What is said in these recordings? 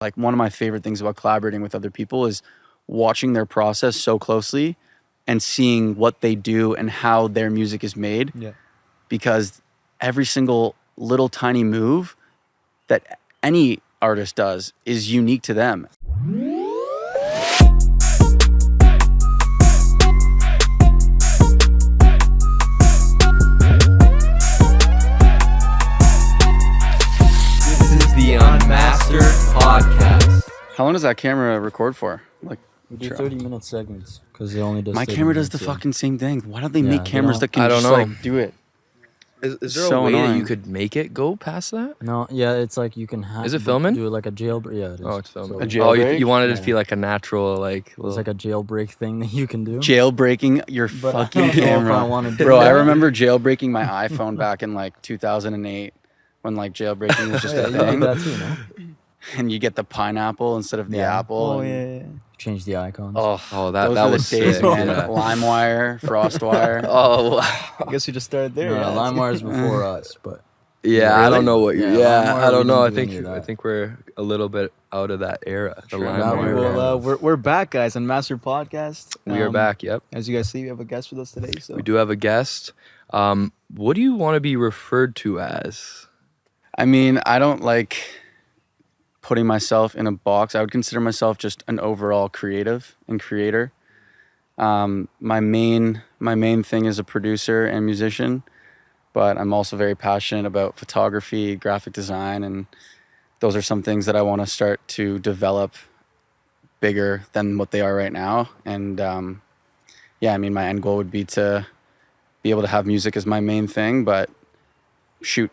Like one of my favorite things about collaborating with other people is watching their process so closely and seeing what they do and how their music is made. Yeah. Because every single little tiny move that any artist does is unique to them. This is the Unmastered podcast. How long does that camera record for? Like, We do 30-minute segments because it only does. my 30 camera does the minutes, yeah. fucking same thing. Why don't they Yeah, make they cameras don't- that can I don't just know. like do it? Is there So a way that annoying. you could make it go past that? No, yeah, it's like you can have. Is it filming? Do it like a jailbreak. Yeah, it is. Oh, it's filming. A Oh, jailbreak? you wanted it to Yeah. be like a natural, like, It's little, like a jailbreak thing that you can do. Jailbreaking your But I fucking don't know if I camera. wanna do Bro, I that. remember jailbreaking my iPhone back in like 2008 when like jailbreaking was just Yeah, a you did thing. that too, no? And you get the pineapple instead of the Yeah. apple. Oh and- yeah. Change the icons. oh, that those that were the was days, sick. man. Yeah. LimeWire, FrostWire. Oh, I guess we just started there. No, yeah. LimeWire's before us, but yeah. I Really? don't know what you. Yeah, Yeah, LimeWire, I we don't know. I didn't do any think of I that. think we're a little bit out of that era. The True. LimeWire That Okay, way, era. well, we're back, guys, on Master Podcast. We are back. Yep. As you guys see, we have a guest with us today. So We do have a guest. What do you want to be referred to as? I mean, I don't like putting myself in a box. I would consider myself just an overall creative and creator. My main thing is a producer and musician, but I'm also very passionate about photography, graphic design, and those are some things that I want to start to develop bigger than what they are right now. And yeah, I mean, my end goal would be to be able to have music as my main thing, but shoot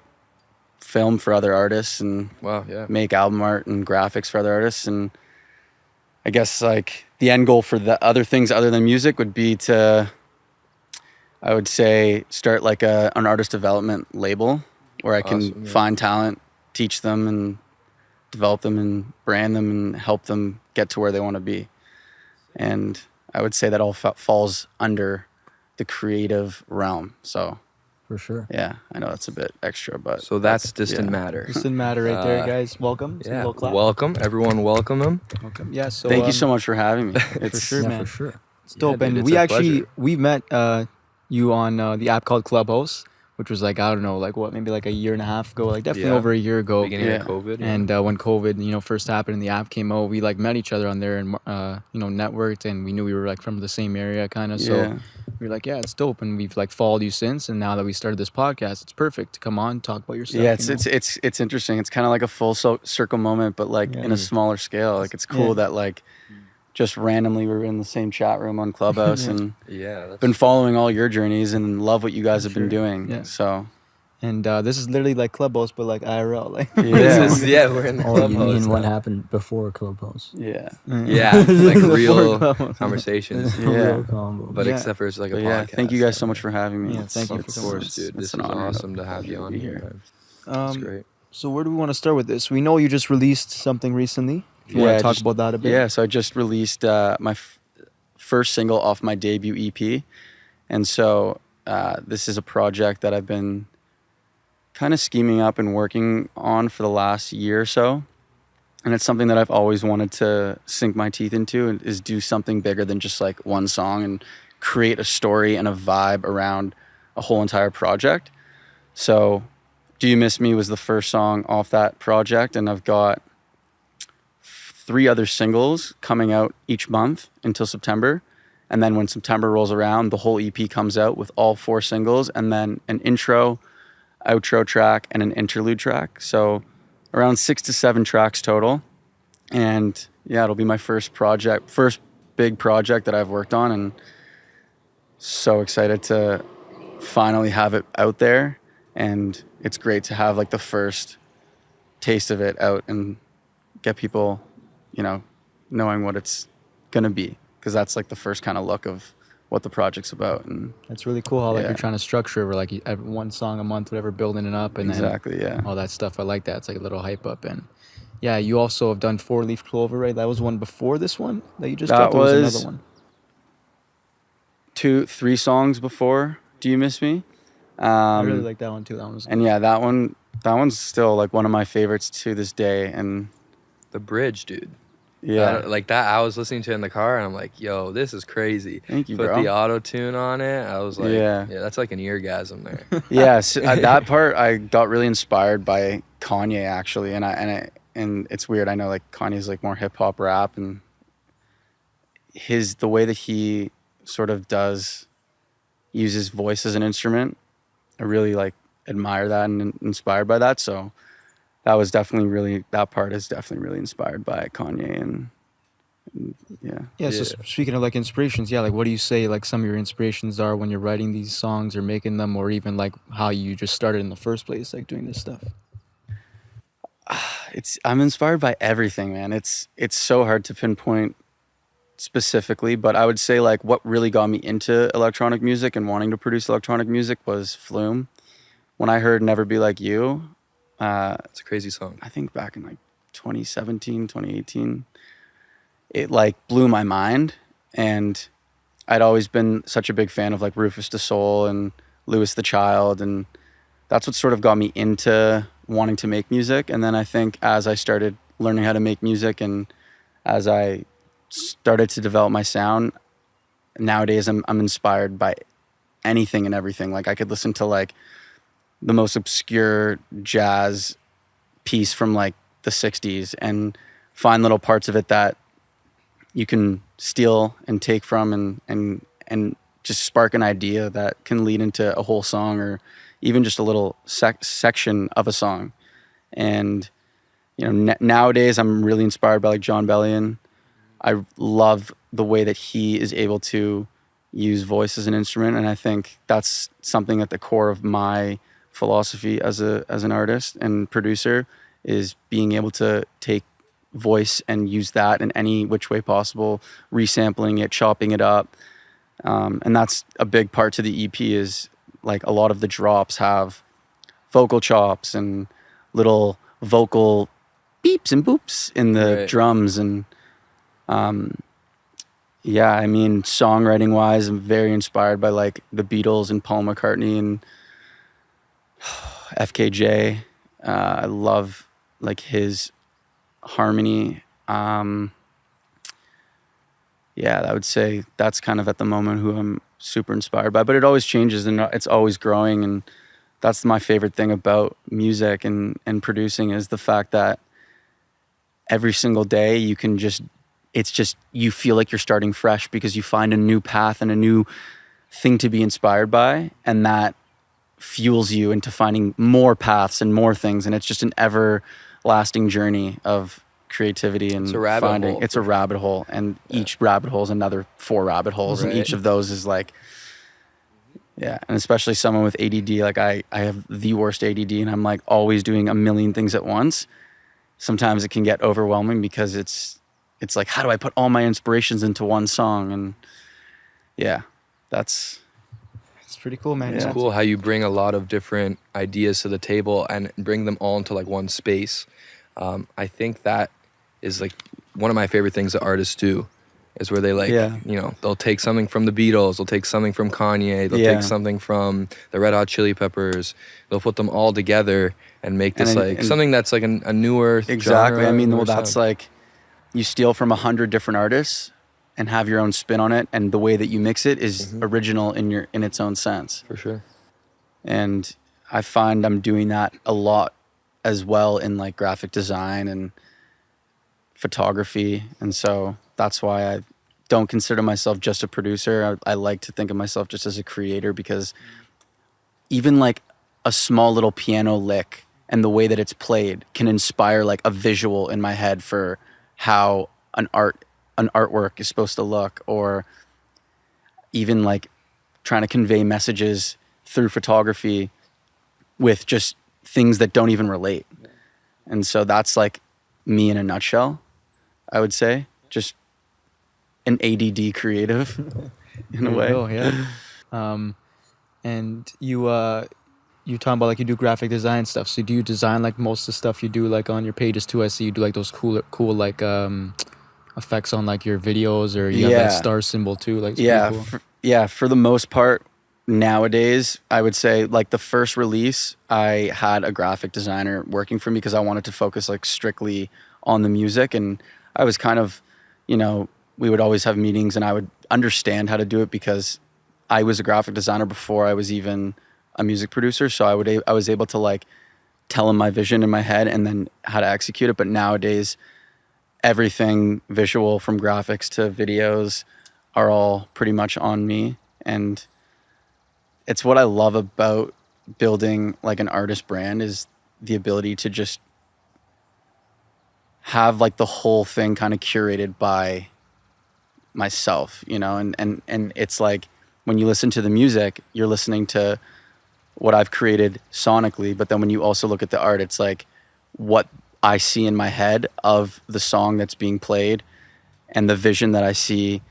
film for other artists and Wow. Yeah. make album art and graphics for other artists. And I guess like the end goal for the other things other than music would be to, I would say, start like an artist development label where I can Awesome, yeah. find talent, teach them and develop them and brand them and help them get to where they want to be. And I would say that all falls under the creative realm. So for sure. yeah, I know that's a bit extra, but So that's Distant yeah. Matter. Distant Matter right there, Uh, guys. Welcome. Just a Yeah. little clap. Welcome, everyone. Welcome him. Welcome. Yeah. So Thank you so much for having me. For It's sure, Yeah, man. for sure. It's dope. Yeah, And dude, we it's a actually pleasure. we met you on the app called Clubhouse, which was like, I don't know, like what, maybe like a year and a half ago, like definitely Yeah. over a year ago. Beginning Yeah. of COVID. And when COVID, first happened and the app came out, we like met each other on there and networked, and we knew we were like from the same area kind of. So yeah. we were like, yeah, it's dope, and we've like followed you since. And now that we started this podcast, it's perfect to come on, talk about yourself. Yeah, you know? it's interesting. It's kind of like a full circle moment, but like in a smaller scale. Like it's cool Yeah. that like just randomly we were in the same chat room on Clubhouse Yeah. and Yeah. That's been following all your journeys and love what you guys have been Sure. doing. Yeah. So And this is literally like Clubhouse, but like IRL, like yeah, This is, yeah, we're in the Oh, you clubhouse mean what now. happened before Clubhouse? yeah, Yeah, like real Clubhouse. conversations. Yeah. Real combo. But Yeah. except for it's like a but yeah. podcast. Thank you guys so much for having me. Yeah, It's- thank you Of for course, coming. dude. It's This an is honor awesome to have you on be here. here. Man. That's Um, great. So where do we want to start with this? We know you just released something recently. If you want Yeah, to talk just- about that a bit. Yeah, so I just released my first single off my debut EP. And so this is a project that I've been kind of scheming up and working on for the last year or so. And it's something that I've always wanted to sink my teeth into, and is do something bigger than just like one song and create a story and a vibe around a whole entire project. So Do You Miss Me was the first song off that project, and I've got 3 other singles coming out each month until September. And then when September rolls around, the whole EP comes out with all 4 singles, and then an intro, outro track, and an interlude track. So around 6 to 7 tracks total. And yeah, it'll be my first big project that I've worked on, and so excited to finally have it out there. And it's great to have like the first taste of it out and get people, knowing what it's gonna be, because that's like the first kind of look of what the project's about. And That's really cool how like Yeah. you're trying to structure it, where like you have one song a month, whatever, building it up, and exactly, yeah. then all that stuff. I like that. It's like a little hype up. And yeah, you also have done 4 Leaf Clover, right? That was one before this one that you just That dropped. Or was was- another one. 3 songs before Do You Miss Me? I really like that one too. That one was And yeah, that one's still like one of my favorites to this day. And the bridge, dude. Yeah. Like that, I was listening to it in the car, and I'm like, yo, this is crazy. Thank you, Put bro. the auto tune on it. I was like, Yeah. yeah, that's like an eargasm there. Yeah, so at that part, I got really inspired by Kanye actually, and it's weird. I know like Kanye's like more hip hop rap, and the way that he sort of uses voice as an instrument. I really like admire that and inspired by that. So that part is definitely really inspired by Kanye and yeah. Yeah, so speaking of like inspirations, yeah, like what do you say like some of your inspirations are when you're writing these songs or making them, or even like how you just started in the first place, like doing this stuff? I'm inspired by everything, man. It's so hard to pinpoint specifically, but I would say like what really got me into electronic music and wanting to produce electronic music was Flume. When I heard Never Be Like You, It's a crazy song. I think back in like 2017, 2018, it like blew my mind. And I'd always been such a big fan of like Rufus Du Sol and Louis the Child, and that's what sort of got me into wanting to make music. And then I think as I started learning how to make music and as I started to develop my sound, nowadays I'm inspired by anything and everything. Like I could listen to like the most obscure jazz piece from like the 60s and find little parts of it that you can steal and take from and just spark an idea that can lead into a whole song or even just a little section of a song. And you know, nowadays I'm really inspired by like John Bellion. I love the way that he is able to use voice as an instrument, and I think that's something at the core of my philosophy as an artist and producer, is being able to take voice and use that in any which way possible, resampling it, chopping it up. And that's a big part to the EP, is like a lot of the drops have vocal chops and little vocal beeps and boops in the drums. And yeah, I mean, songwriting wise, I'm very inspired by like the Beatles and Paul McCartney and FKJ. I love like his harmony. Yeah, I would say that's kind of at the moment who I'm super inspired by, but it always changes and it's always growing. And that's my favorite thing about music and producing, is the fact that every single day you can you feel like you're starting fresh because you find a new path and a new thing to be inspired by. And that fuels you into finding more paths and more things. And it's just an everlasting journey of creativity and finding. It's a rabbit hole, and each rabbit hole is another 4 rabbit holes, and each of those is like, yeah. And especially someone with ADD, like I have the worst ADD, and I'm like always doing a million things at once. Sometimes it can get overwhelming because it's like, how do I put all my inspirations into one song? And yeah, it's pretty cool, man. It's cool how you bring a lot of different ideas to the table and bring them all into like one space. I think that is like one of my favorite things that artists do, is where they like, you know, they'll take something from the Beatles, they'll take something from Kanye, they'll take something from the Red Hot Chili Peppers, they'll put them all together and make this something that's like a newer exactly genre, I mean, well, sound. that's like you steal from 100 different artists and have your own spin on it, and the way that you mix it is original in its own sense. For sure. And I find I'm doing that a lot as well in like graphic design and photography. And so that's why I don't consider myself just a producer. I like to think of myself just as a creator, because even like a small little piano lick and the way that it's played can inspire like a visual in my head for how an artwork is supposed to look, or even like trying to convey messages through photography with just things that don't even relate. And so that's like me in a nutshell, I would say. Just an ADD creative in a way. And you talking about like you do graphic design stuff. So do you design like most of the stuff you do like on your pages too? I see you do like those cool like effects on like your videos, or you have that star symbol too. Like cool. For the most part nowadays, I would say like the first release, I had a graphic designer working for me because I wanted to focus like strictly on the music. And I was kind of, we would always have meetings and I would understand how to do it because I was a graphic designer before I was even a music producer. So I was able to like tell him my vision in my head and then how to execute it. But nowadays, everything visual from graphics to videos are all pretty much on me. And it's what I love about building like an artist brand is the ability to just have like the whole thing kind of curated by myself, and it's like when you listen to the music, you're listening to what I've created sonically, but then when you also look at the art, it's like what I see in my head of the song that's being played and the vision that I see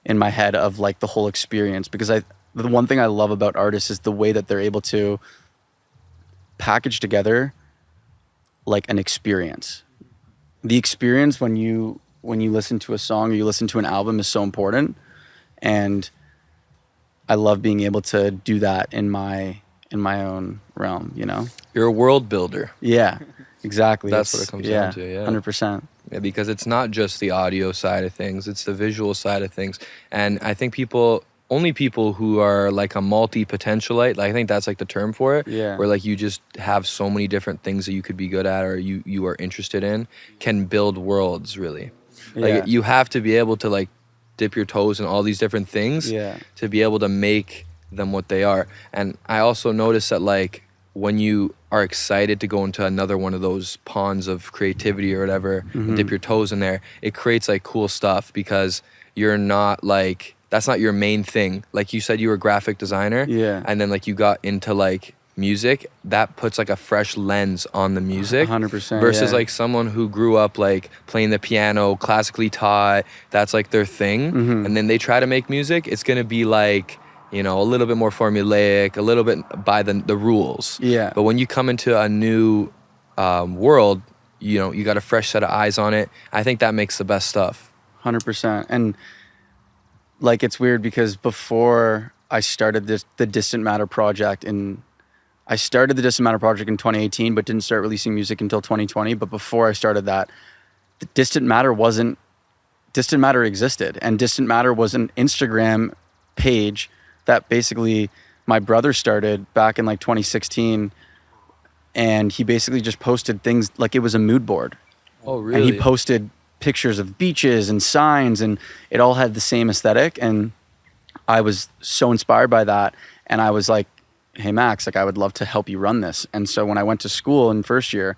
in my head of like the whole experience. Because the one thing I love about artists is the way that they're able to package together like an experience. The experience when you listen to a song or you listen to an album is so important, and I love being able to do that in my own realm. You're a world builder. Yeah, exactly. That's what it comes down to. Yeah, 100%. Yeah, because it's not just the audio side of things; it's the visual side of things. And I think only people who are like a multi-potentialite, like I think that's like the term for it, Yeah. where like you just have so many different things that you could be good at or you are interested in, can build worlds really. Like Yeah. you have to be able to like dip your toes in all these different things Yeah. to be able to make them what they are. And I also noticed that like when you are excited to go into another one of those ponds of creativity or whatever, and dip your toes in there, it creates like cool stuff because you're not like, that's not your main thing. Like you said, you were a graphic designer, Yeah. and then like you got into like music. That puts like a fresh lens on the music, 100%, versus yeah. like someone who grew up like playing the piano, classically taught. That's like their thing, and then they try to make music. It's gonna be like, a little bit more formulaic, a little bit by the rules. Yeah. But when you come into a new world, you got a fresh set of eyes on it. I think that makes the best stuff. 100%. And like it's weird because before I started the Distant Matter project I started the Distant Matter project in 2018, but didn't start releasing music until 2020. But before I started that, the Distant Matter existed, and Distant Matter was an Instagram page that basically my brother started back in like 2016, and he basically just posted things like it was a mood board. Oh, really? And he posted pictures of beaches and signs, and it all had the same aesthetic. And I was so inspired by that. And I was like, hey, Max, like I would love to help you run this. And so when I went to school in first year,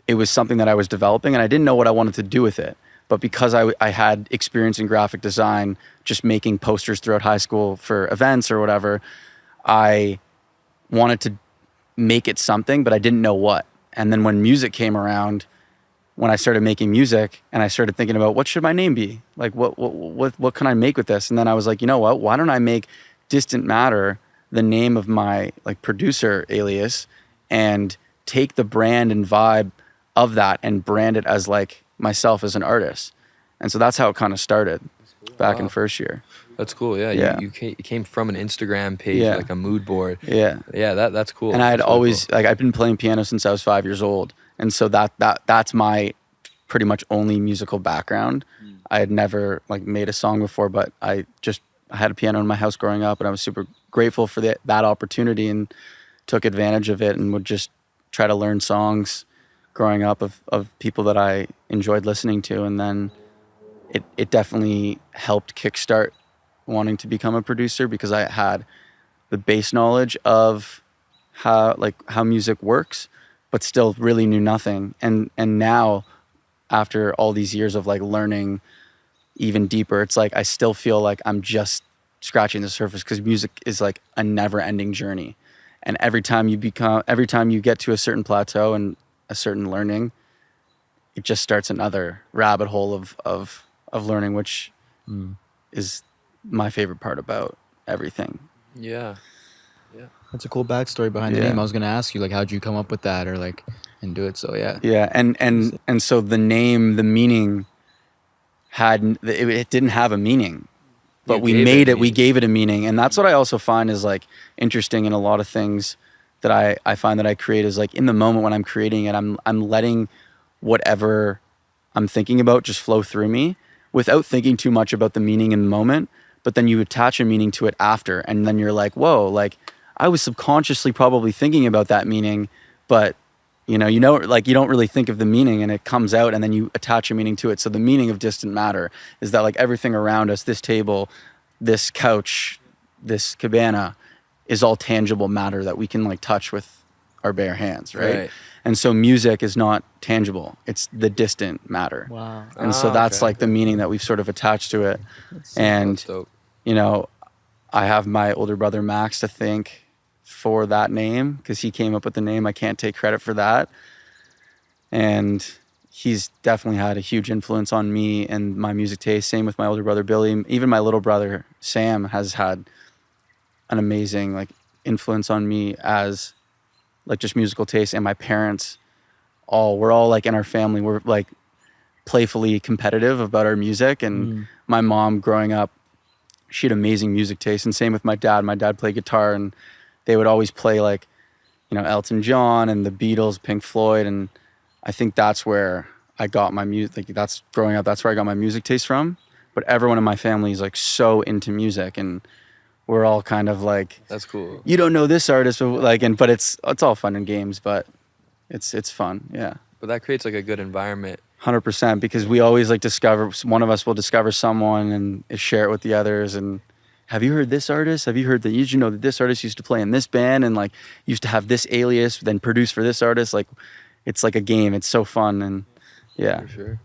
it was something that I was developing and I didn't know what I wanted to do with it. But because I had experience in graphic design, just making posters throughout high school for events or whatever, I wanted to make it something, but I didn't know what. And then when music came around, when I started making music and I started thinking about what should my name be? Like what can I make with this? And then I was like, you know what? Why don't I make Distant Matter the name of my like producer alias and take the brand and vibe of that and brand it as like myself as an artist. And so that's how it kind of started back in first year. That's cool. Yeah. Yeah. You came from an Instagram page, Yeah. like a mood board. Yeah. Yeah. That's cool. And I had That's really always cool. like I've been playing piano since I was 5 years old. And so that's my pretty much only musical background. I had never like made a song before, but I had a piano in my house growing up, and I was super grateful for that opportunity and took advantage of it and would just try to learn songs growing up of people that I enjoyed listening to. And then it definitely helped kickstart wanting to become a producer because I had the base knowledge of how music works, but still really knew nothing. And now after all these years of like learning even deeper, it's like I still feel like I'm just scratching the surface because music is like a never-ending journey. And every time you get to a certain plateau and a certain learning, it just starts another rabbit hole of learning, which is my favorite part about everything. Yeah. That's a cool backstory behind the Yeah. name. I was gonna ask you like how'd you come up with that or like and do it. So yeah. Yeah, and so the name, the meaning it didn't have a meaning, but we made it. We gave it a meaning, and that's what I also find is like interesting in a lot of things that I find that I create is like in the moment when I'm creating it, I'm letting whatever I'm thinking about just flow through me without thinking too much about the meaning in the moment. But then you attach a meaning to it after, and then you're like, whoa, like I was subconsciously probably thinking about that meaning, but like you don't really think of the meaning, and it comes out, and then you attach a meaning to it. So the meaning of distant matter is that like everything around us, this table, this couch, this cabana, is all tangible matter that we can like touch with our bare hands, right? And so music is not tangible; it's the distant matter. Wow. And so that's like the meaning that we've sort of attached to it. And That's dope. I have my older brother Max to thank for that name, because he came up with the name. I can't take credit for that. And he's definitely had a huge influence on me and my music taste. Same with my older brother Billy. Even my little brother Sam has had an amazing like influence on me as like just musical taste. And my parents we're all like in our family, we're like playfully competitive about our music. And my mom growing up, she had amazing music taste. And same with my dad. My dad played guitar, and they would always play like, Elton John and the Beatles, Pink Floyd. And I think that's where I got my music. Like growing up, that's where I got my music taste from. But everyone in my family is like so into music, and we're all kind of like, That's cool. you don't know this artist, but but it's all fun and games, but it's fun. Yeah. But that creates like a good environment. 100%, because we always like one of us will discover someone and share it with the others. And have you heard this artist? Have you heard that? Did you know that this artist used to play in this band and like used to have this alias, then produce for this artist? Like, it's like a game. It's so fun. And yeah. For sure.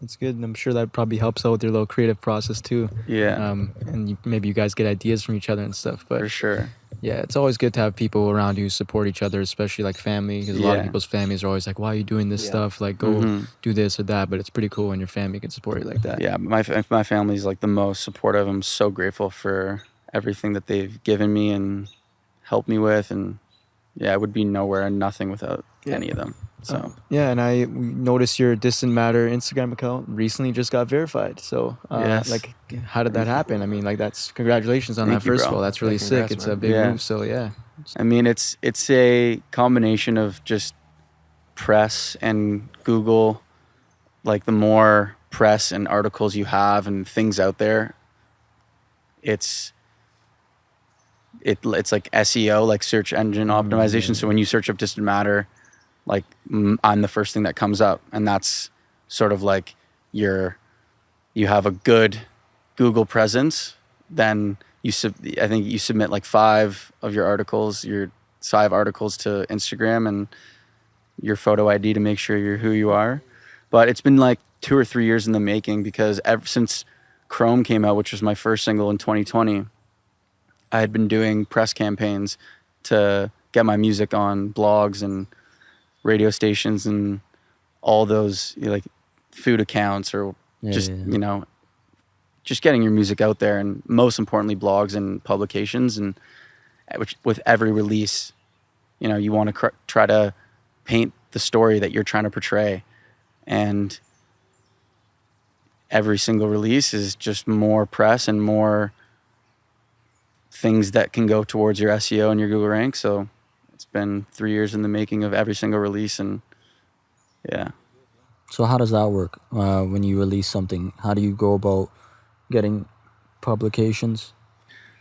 It's good, and I'm sure that probably helps out with your little creative process too. Yeah. And maybe you guys get ideas from each other and stuff. But For sure. yeah, it's always good to have people around you who support each other, especially like family, because a lot of Yeah. people's families are always like, why are you doing this stuff? Like, go do this or that. But it's pretty cool when your family can support you like that. Yeah. My family's like the most supportive. I'm so grateful for everything that they've given me and helped me with. And yeah, I would be nowhere and nothing without any of them. So Yeah, and I noticed your Distant Matter Instagram account recently just got verified. So, Yes. like, how did that happen? I mean, like, that's congratulations on Thank that. you, First bro. of all, that's really Yeah, sick. congrats, It's a man. big Yeah. move. So yeah, I mean, it's a combination of just press and Google. Like the more press and articles you have and things out there, it's like SEO, like search engine optimization. So when you search up Distant Matter, like I'm the first thing that comes up, and that's sort of like you have a good Google presence. Then I think you submit like 5 of your articles, to Instagram, and your photo ID to make sure you're who you are. But it's been like 2 or 3 years in the making, because ever since Chrome came out, which was my first single in 2020, I had been doing press campaigns to get my music on blogs and radio stations and all those like food accounts, or just just getting your music out there, and most importantly blogs and publications. And which with every release, you want to try to paint the story that you're trying to portray, and every single release is just more press and more things that can go towards your SEO and your Google rank. So it's been 3 years in the making of every single release. And yeah. So how does that work when you release something? How do you go about getting publications?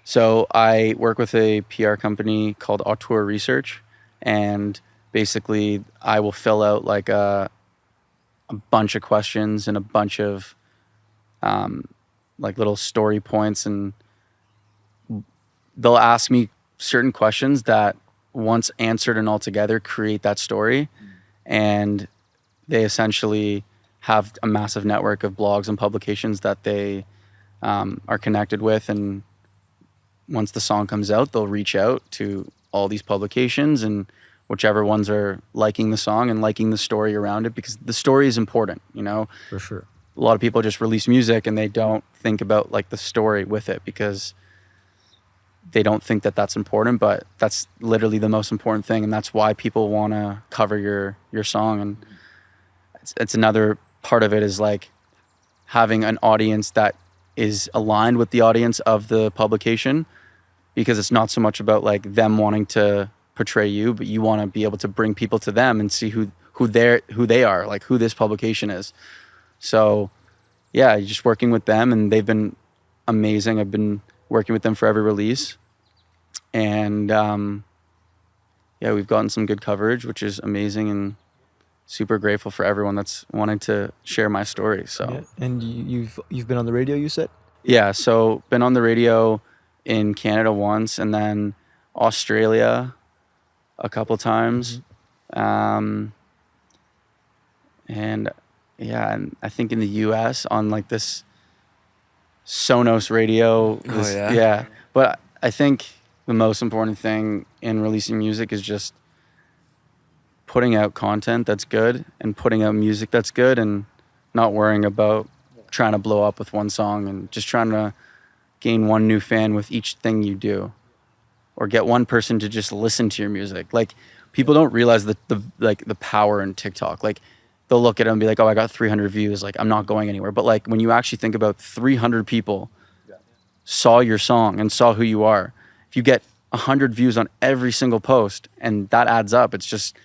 So I work with a PR company called Auteur Research, and basically I will fill out like a bunch of questions and a bunch of like little story points, and they'll ask me certain questions that once answered and all together create that story. And they essentially have a massive network of blogs and publications that they are connected with. And once the song comes out, they'll reach out to all these publications, and whichever ones are liking the song and liking the story around it, because the story is important, For sure. A lot of people just release music and they don't think about like the story with it, because they don't think that that's important, but that's literally the most important thing. And that's why people want to cover your song. And it's another part of it is like having an audience that is aligned with the audience of the publication, because it's not so much about like them wanting to portray you, but you want to be able to bring people to them and see who they are, like who this publication is. So yeah, just working with them, and they've been amazing. I've been working with them for every release, and yeah, we've gotten some good coverage, which is amazing, and super grateful for everyone that's wanting to share my story. So Yeah. And you've been on the radio, you said? yeah, so been on the radio in Canada once, and then Australia a couple times. And yeah, and I think in the US on like this Sonos radio. Oh, yeah? Yeah. But I think the most important thing in releasing music is just putting out content that's good and putting out music that's good, and not worrying about trying to blow up with one song, and just trying to gain one new fan with each thing you do, or get one person to just listen to your music. Like, people don't realize the power in TikTok. Like, they'll look at it and be like, oh, I got 300 views. Like, I'm not going anywhere. But like, when you actually think about 300 people saw your song and saw who you are, if you get 100 views on every single post, and that adds up, it's just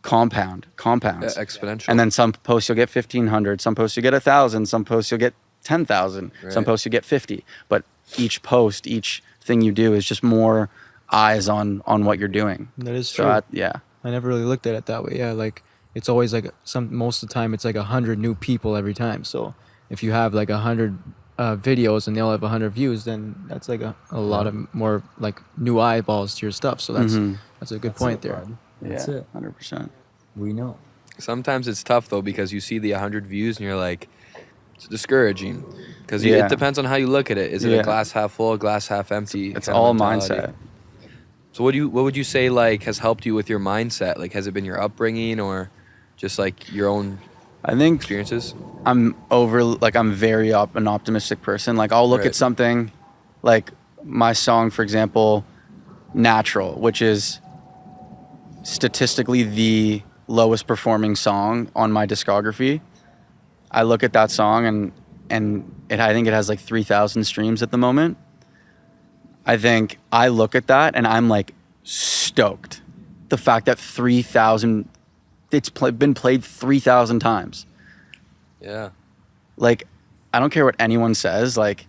compounds. Exponential. And then some posts you'll get 1,500, some posts you get 1,000, some posts you'll get 10,000, some Right. posts you get 50. But each post, each thing you do is just more eyes on what you're doing. That is So true. yeah. I never really looked at it that way. Yeah, like it's always like most of the time it's like 100 new people every time. So if you have like 100 videos and they all have 100 views, then that's like a lot of more like new eyeballs to your stuff. So that's a good point there. That's Yeah, it. 100%. We know. Sometimes it's tough though, because you see the 100 views and you're like, it's discouraging, because Yeah. it depends on how you look at it. Is it Yeah. a glass half full, glass half empty? It's kind of all mentality? mindset. So what would you say like has helped you with your mindset? Like, has it been your upbringing or just like your own I think experiences? I'm very an optimistic person. Like, I'll look Right. at something like my song, for example, Natural, which is statistically the lowest performing song on my discography. I look at that song and I think it has like 3,000 streams at the moment. I think I look at that and I'm like stoked. The fact that 3,000, been played 3,000 times. Yeah. Like, I don't care what anyone says. Like,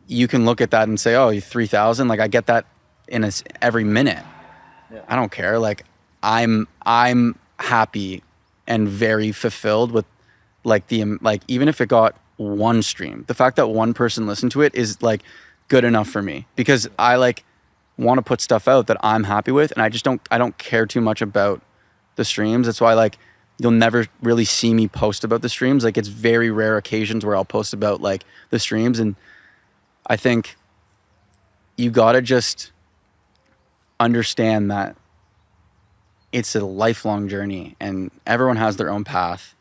you can look at that and say, oh, 3,000. Like, I get that every minute. Yeah. I don't care. Like, I'm happy and very fulfilled with like even if it got one stream, the fact that one person listened to it is like good enough for me, because I like want to put stuff out that I'm happy with, and I don't care too much about the streams. That's why like you'll never really see me post about the streams. Like, it's very rare occasions where I'll post about like the streams, and I think you gotta just understand that it's a lifelong journey and everyone has their own path.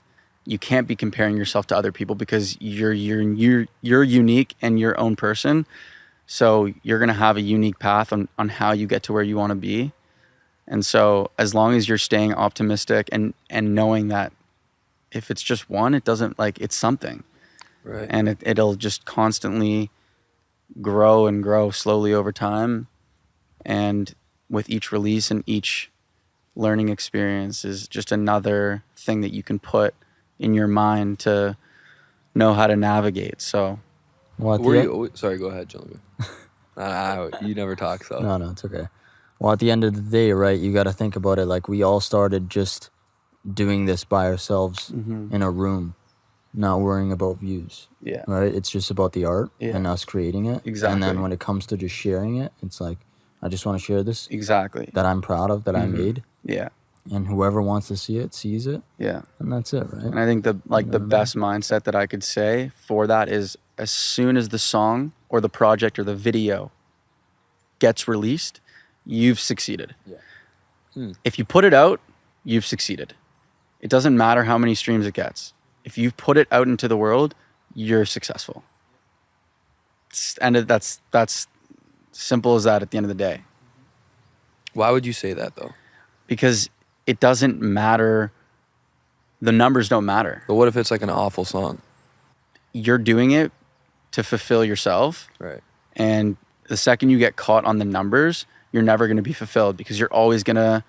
You can't be comparing yourself to other people, because you're unique and your own person. So you're going to have a unique path on how you get to where you want to be. And so as long as you're staying optimistic and knowing that if it's just one, it doesn't, like, it's something. Right. And it'll just constantly grow and grow slowly over time. And with each release and each learning experience is just another thing that you can put in your mind to know how to navigate. So Well, at the Were end- you, sorry, go ahead, gentlemen. You never talk, so. No, it's okay. Well, at the end of the day, right, you got to think about it like we all started just doing this by ourselves in a room, not worrying about views, yeah, right? It's just about the art Yeah. and us creating it. And Exactly. then when it comes to just sharing it, it's like, I just want to share this exactly. that I'm proud of, that I made. Yeah, And whoever wants to see it, sees it. yeah. And that's it, right? And I think the best mindset that I could say for that is, as soon as the song or the project or the video gets released, you've succeeded. Hmm. If you put it out, you've succeeded. It doesn't matter how many streams it gets. If you put it out into the world, you're successful. And that's simple as that at the end of the day. Why would you say that though? Because it doesn't matter. The numbers don't matter. But what if it's like an awful song? You're doing it to fulfill yourself. Right. And the second you get caught on the numbers, you're never going to be fulfilled, because you're always going to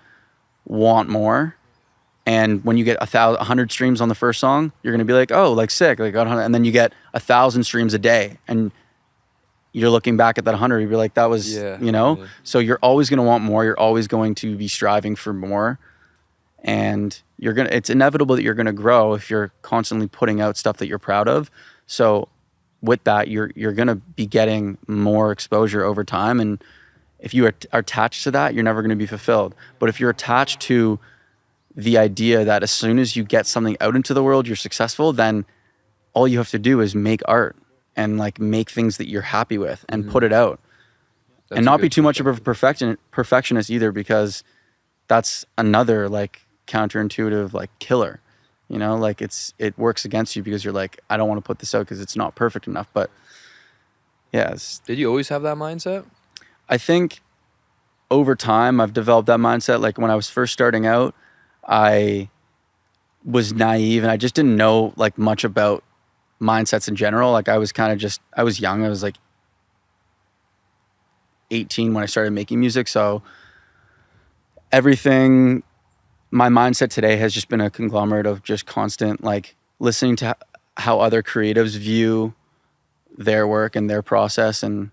want more. And when you get 100 streams on the first song, you're gonna be like, oh, like sick, like 100. And then you get 1,000 streams a day, and you're looking back at that 100, you're like, that was, you know. Yeah. So you're always gonna want more. You're always going to be striving for more, and it's inevitable that you're gonna grow if you're constantly putting out stuff that you're proud of. So with that, you're gonna be getting more exposure over time, and if you are attached to that, you're never gonna be fulfilled. But if you're attached to the idea that as soon as you get something out into the world, you're successful, then all you have to do is make art and like make things that you're happy with and put it out. That's and a not be good too much of a perspective. perfectionist either, because that's another like counterintuitive like killer, you know, like it works against you because you're like, I don't want to put this out because it's not perfect enough. But yeah, Did you always have that mindset? I think over time I've developed that mindset. Like when I was first starting out, I was naive and I just didn't know like much about mindsets in general. Like I was kind of I was young. I was like 18 when I started making music. So everything, my mindset today has just been a conglomerate of just constant like listening to how other creatives view their work and their process, and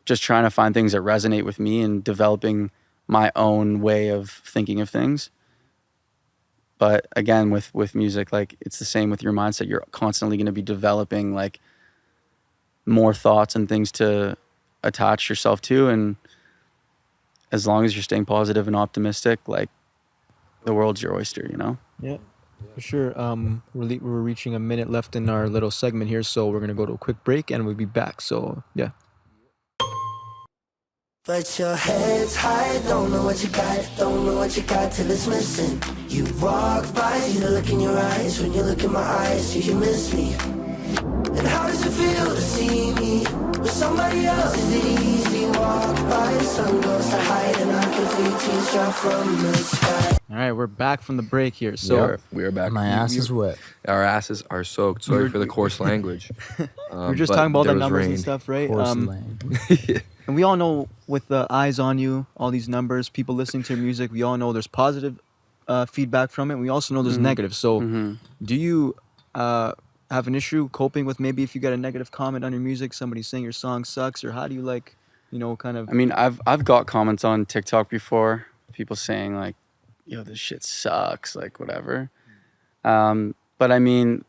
just trying to find things that resonate with me and developing my own way of thinking of things. But again, with music, like it's the same with your mindset. You're constantly going to be developing like more thoughts and things to attach yourself to. And as long as you're staying positive and optimistic, like the world's your oyster, you know? Yeah, for sure. We're reaching a minute left in our little segment here, so we're gonna go to a quick break and we'll be back. So yeah. But your head's high, don't know what you got till it's missing. You walk by, see the look in your eyes. When you look in my eyes, do you miss me? And how does it feel to see me with somebody else? Is it easy? Walk by, the sun goes to hide, and I can feel tears drop from the sky. All right, we're back from the break here. So we are back. My ass is wet. Our asses are soaked. Sorry for the coarse language. we're just but talking about there the was numbers rain. and stuff, right? Porcelain. And we all know with the eyes on you, all these numbers, people listening to your music, we all know there's positive feedback from it. We also know there's negative. So do you have an issue coping with maybe if you get a negative comment on your music, somebody saying your song sucks, or how do you like, you know, kind of... I mean, I've got comments on TikTok before, people saying like, yo, this shit sucks, like whatever. But I mean,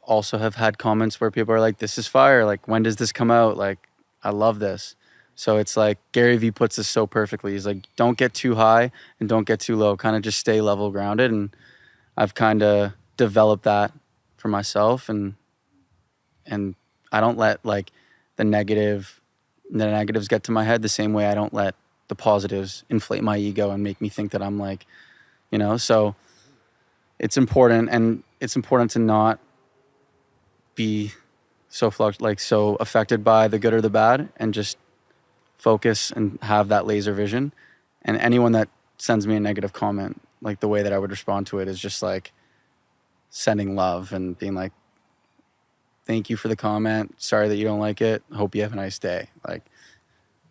also have had comments where people are like, this is fire. Like, when does this come out? Like, I love this. So it's like Gary Vee puts this so perfectly. He's like, don't get too high and don't get too low. Kind of just stay level grounded. And I've kind of developed that for myself. And I don't let like the negatives get to my head the same way I don't let the positives inflate my ego and make me think that I'm like, you know. So it's important, and it's important to not be so so affected by the good or the bad, and just focus and have that laser vision. And anyone that sends me a negative comment, like the way that I would respond to it is just like sending love and being like, thank you for the comment. Sorry that you don't like it. Hope you have a nice day. Like,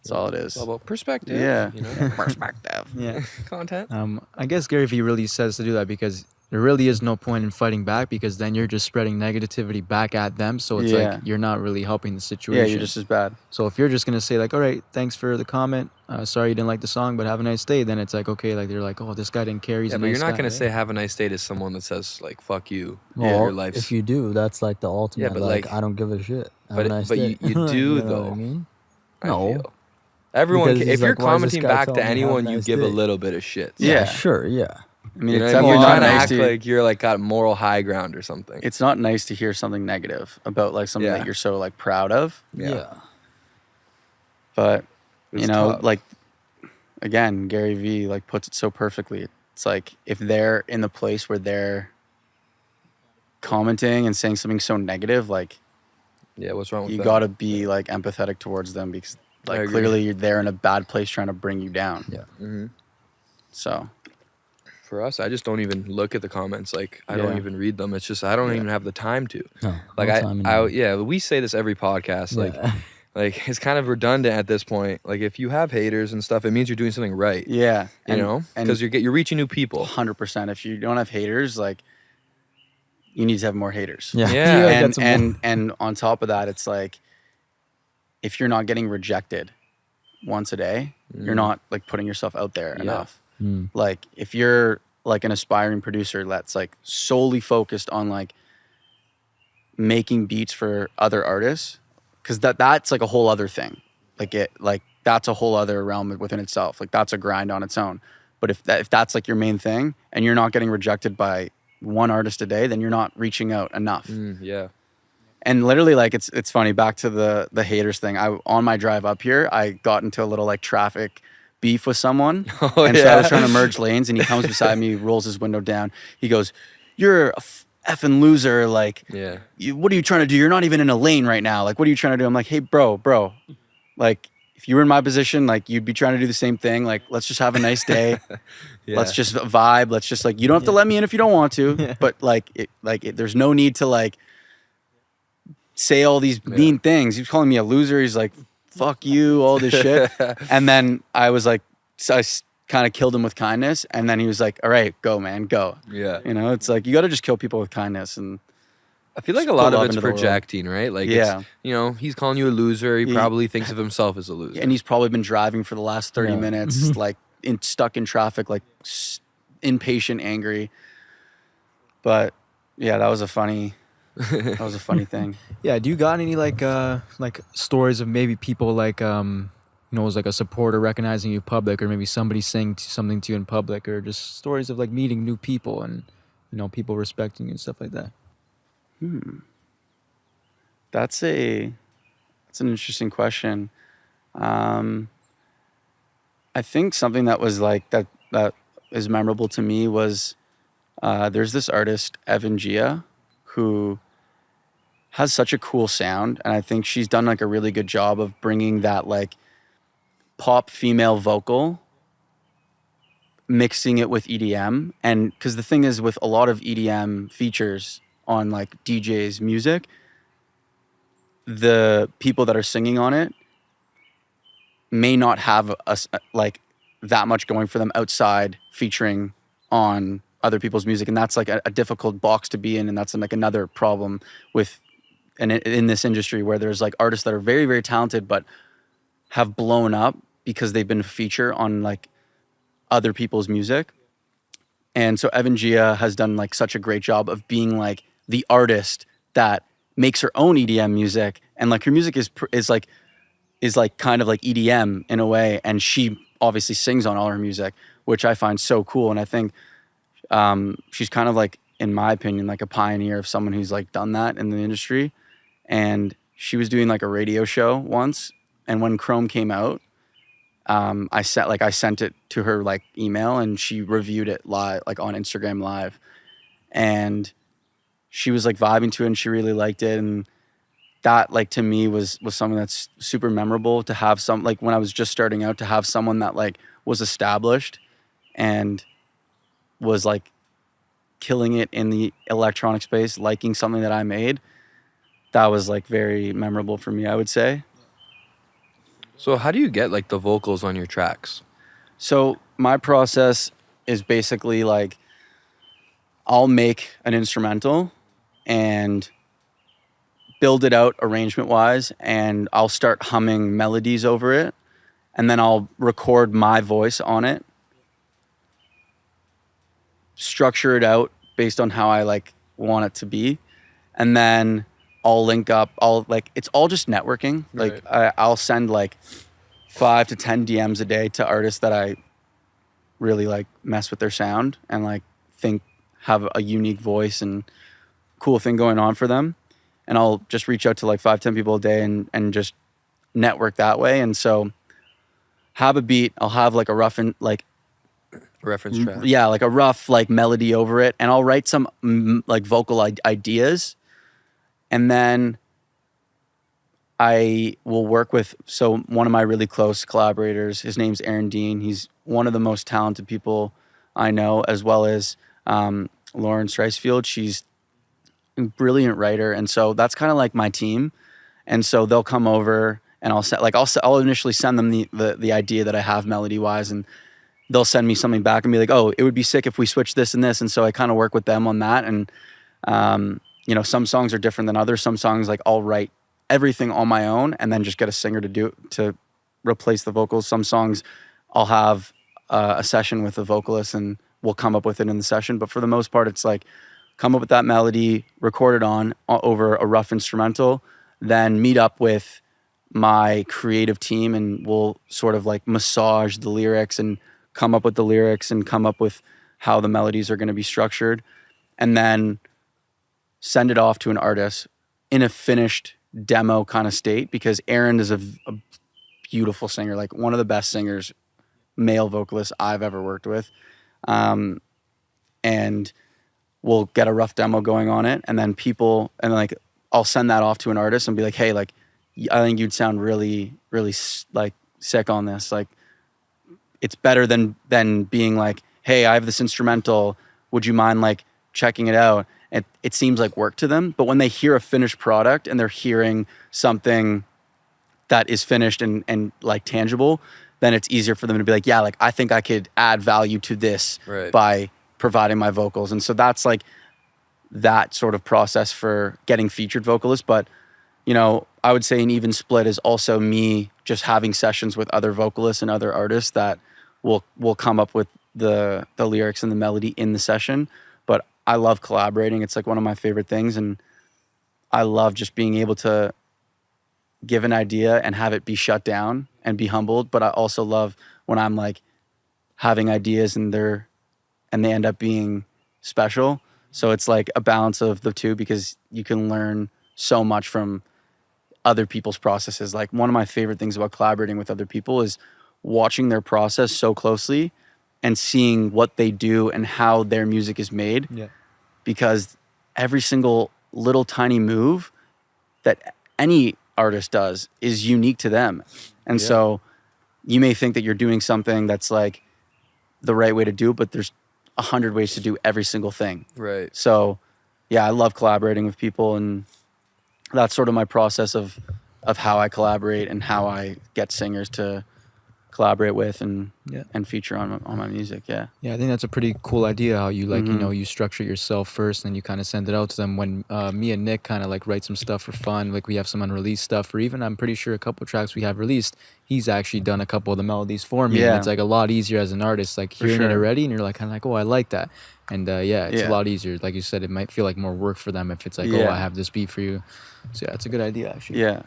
that's all it is. It's all about perspective. Yeah. You know? Perspective. Yeah. Content. I guess Gary Vee really says to do that because there really is no point in fighting back, because then you're just spreading negativity back at them. So it's Yeah. like you're not really helping the situation. Yeah, you're just as bad. So if you're just gonna say like, all right, thanks for the comment. Sorry you didn't like the song, but have a nice day. Then it's like, okay, like they're like, oh, this guy didn't care. He's Yeah, a but nice you're not guy. gonna say "have a nice day" to someone that says like "fuck you." Well, your life's. if you do, that's like the ultimate. Yeah, but, like, I don't give a shit. Have but a nice but day. you do You know though. what I mean? I No. feel. Everyone, Because if he's you're like, why is this commenting guy back telling to me have a anyone, you nice give a day? little bit of shit. Yeah. Sure, yeah. I mean, You know it's what I mean? definitely You're not trying to nice act to. like you're like got moral high ground or something. It's not nice to hear something negative about like something Yeah. that you're so like proud of. Yeah. But It's you know, tough. like again, Gary Vee like puts it so perfectly. It's like if they're in the place where they're commenting and saying something so negative, like Yeah, what's wrong with you that? got to be like empathetic towards them, because I like agree. clearly you're there in a bad place trying to bring you down. Yeah. hmm So For us, I just don't even look at the comments. Like I don't Yeah. even read them. It's just I don't even have the time to. No. Like no time in I life. yeah, we say this every podcast. Like Yeah. like it's kind of redundant at this point. Like if you have haters and stuff, it means you're doing something right. Yeah. You know, because you're reaching new people. 100%. If you don't have haters, like you need to have more haters. Yeah. Yeah. And on top of that, it's like if you're not getting rejected once a day, you're not like putting yourself out there enough. Like if you're like an aspiring producer that's like solely focused on like making beats for other artists, because that's like a whole other thing. Like that's a whole other realm within itself. Like that's a grind on its own. But if that's like your main thing and you're not getting rejected by one artist a day, then you're not reaching out enough. Yeah. And literally, like it's funny. Back to the haters thing. On my drive up here, I got into a little like traffic beef with someone, and so I was trying to merge lanes, and he comes beside me, rolls his window down. He goes, "You're a effing loser. Like, what are you trying to do? You're not even in a lane right now. Like, what are you trying to do?" I'm like, "Hey, bro. Like, if you were in my position, like, you'd be trying to do the same thing. Like, let's just have a nice day. Let's just vibe. Let's just like, you don't have to let me in if you don't want to, but there's no need to like." Say all these mean things. He was calling me a loser. He's like, fuck you, all this shit. And then I was like, so I kind of killed him with kindness. And then he was like, all right, go, man, go. Yeah. You know, it's like, you got to just kill people with kindness. And I feel like a lot of it's projecting, right? Like, yeah. You know, he's calling you a loser. He probably thinks of himself as a loser. And he's probably been driving for the last 30 minutes, like stuck in traffic, like impatient, angry. But yeah, that was a funny thing. Yeah, do you got any like stories of maybe people like you know, was like a supporter recognizing you in public, or maybe somebody saying something to you in public, or just stories of like meeting new people and, you know, people respecting you and stuff like that? That's an interesting question. I think something that was like that is memorable to me was there's this artist Evan Gia who has such a cool sound, and I think she's done like a really good job of bringing that like pop female vocal, mixing it with EDM. And because the thing is with a lot of EDM features on like DJ's music, the people that are singing on it may not have like that much going for them outside featuring on other people's music, and that's like a difficult box to be in, and that's like another problem with in this industry where there's like artists that are very, very talented but have blown up because they've been a feature on like other people's music. And so Evan Gia has done like such a great job of being like the artist that makes her own EDM music, and like her music is like kind of like EDM in a way, and she obviously sings on all her music, which I find so cool. And I think she's kind of like, in my opinion, like a pioneer of someone who's like done that in the industry. And she was doing like a radio show once, and when Chrome came out, I sent it to her like email, and she reviewed it live, like on Instagram Live, and she was like vibing to it, and she really liked it. And that like to me was something that's super memorable, to have some, like when I was just starting out, to have someone that like was established and was like killing it in the electronic space, liking something that I made. That was like very memorable for me, I would say. So how do you get like the vocals on your tracks? So my process is basically like, I'll make an instrumental and build it out arrangement wise, and I'll start humming melodies over it, and then I'll record my voice on it, structure it out based on how I like want it to be, and then I'll link up. It's all just networking. Like I'll send like 5 to 10 DMs a day to artists that I really like mess with their sound and like think have a unique voice and cool thing going on for them. And I'll just reach out to like 5-10 people a day and just network that way. And so have a beat, I'll have like a rough and like reference track. Yeah, like a rough like melody over it, and I'll write some like vocal ideas, and then I will work with one of my really close collaborators. His name's Aaron Dean. He's one of the most talented people I know, as well as Lauren Streisfield. She's a brilliant writer, and so that's kind of like my team. And so they'll come over and I'll initially send them the idea that I have melody wise, and they'll send me something back and be like, oh, it would be sick if we switched this and this. And so I kind of work with them on that. And, you know, some songs are different than others. Some songs, like, I'll write everything on my own and then just get a singer to replace the vocals. Some songs I'll have a session with a vocalist and we'll come up with it in the session. But for the most part, it's like, come up with that melody, record it over a rough instrumental, then meet up with my creative team and we'll sort of like massage the lyrics and come up with the lyrics and come up with how the melodies are going to be structured, and then send it off to an artist in a finished demo kind of state, because Aaron is a beautiful singer, like one of the best singers, male vocalists I've ever worked with. And we'll get a rough demo going on it, and then like I'll send that off to an artist and be like, hey, like, I think you'd sound really, really like sick on this. Like, it's better than being like, hey, I have this instrumental, would you mind like checking it out? It seems like work to them, but when they hear a finished product and they're hearing something that is finished and like tangible, then it's easier for them to be like, yeah, like, I think I could add value to this by providing my vocals. And so that's like that sort of process for getting featured vocalists. But, you know, I would say an even split is also me just having sessions with other vocalists and other artists that will come up with the lyrics and the melody in the session. But I love collaborating. It's like one of my favorite things. And I love just being able to give an idea and have it be shut down and be humbled. But I also love when I'm like having ideas and they end up being special. So it's like a balance of the two, because you can learn so much from other people's processes. Like, one of my favorite things about collaborating with other people is watching their process so closely and seeing what they do and how their music is made. Yeah. Because every single little tiny move that any artist does is unique to them. And so you may think that you're doing something that's like the right way to do it, but there's 100 ways to do every single thing. Right. So yeah, I love collaborating with people, and that's sort of my process of how I collaborate and how I get singers to collaborate with and feature on my music. Yeah I think that's a pretty cool idea, how you like, you know, you structure yourself first and you kind of send it out to them. When me and Nick kind of like write some stuff for fun, like we have some unreleased stuff, or even I'm pretty sure a couple tracks we have released, he's actually done a couple of the melodies for me. And it's like a lot easier as an artist, like hearing it already, and you're like kind of like, oh, I like that. And it's a lot easier. Like you said, it might feel like more work for them if it's like, oh, I have this beat for you. So yeah, it's a good idea actually. Yeah.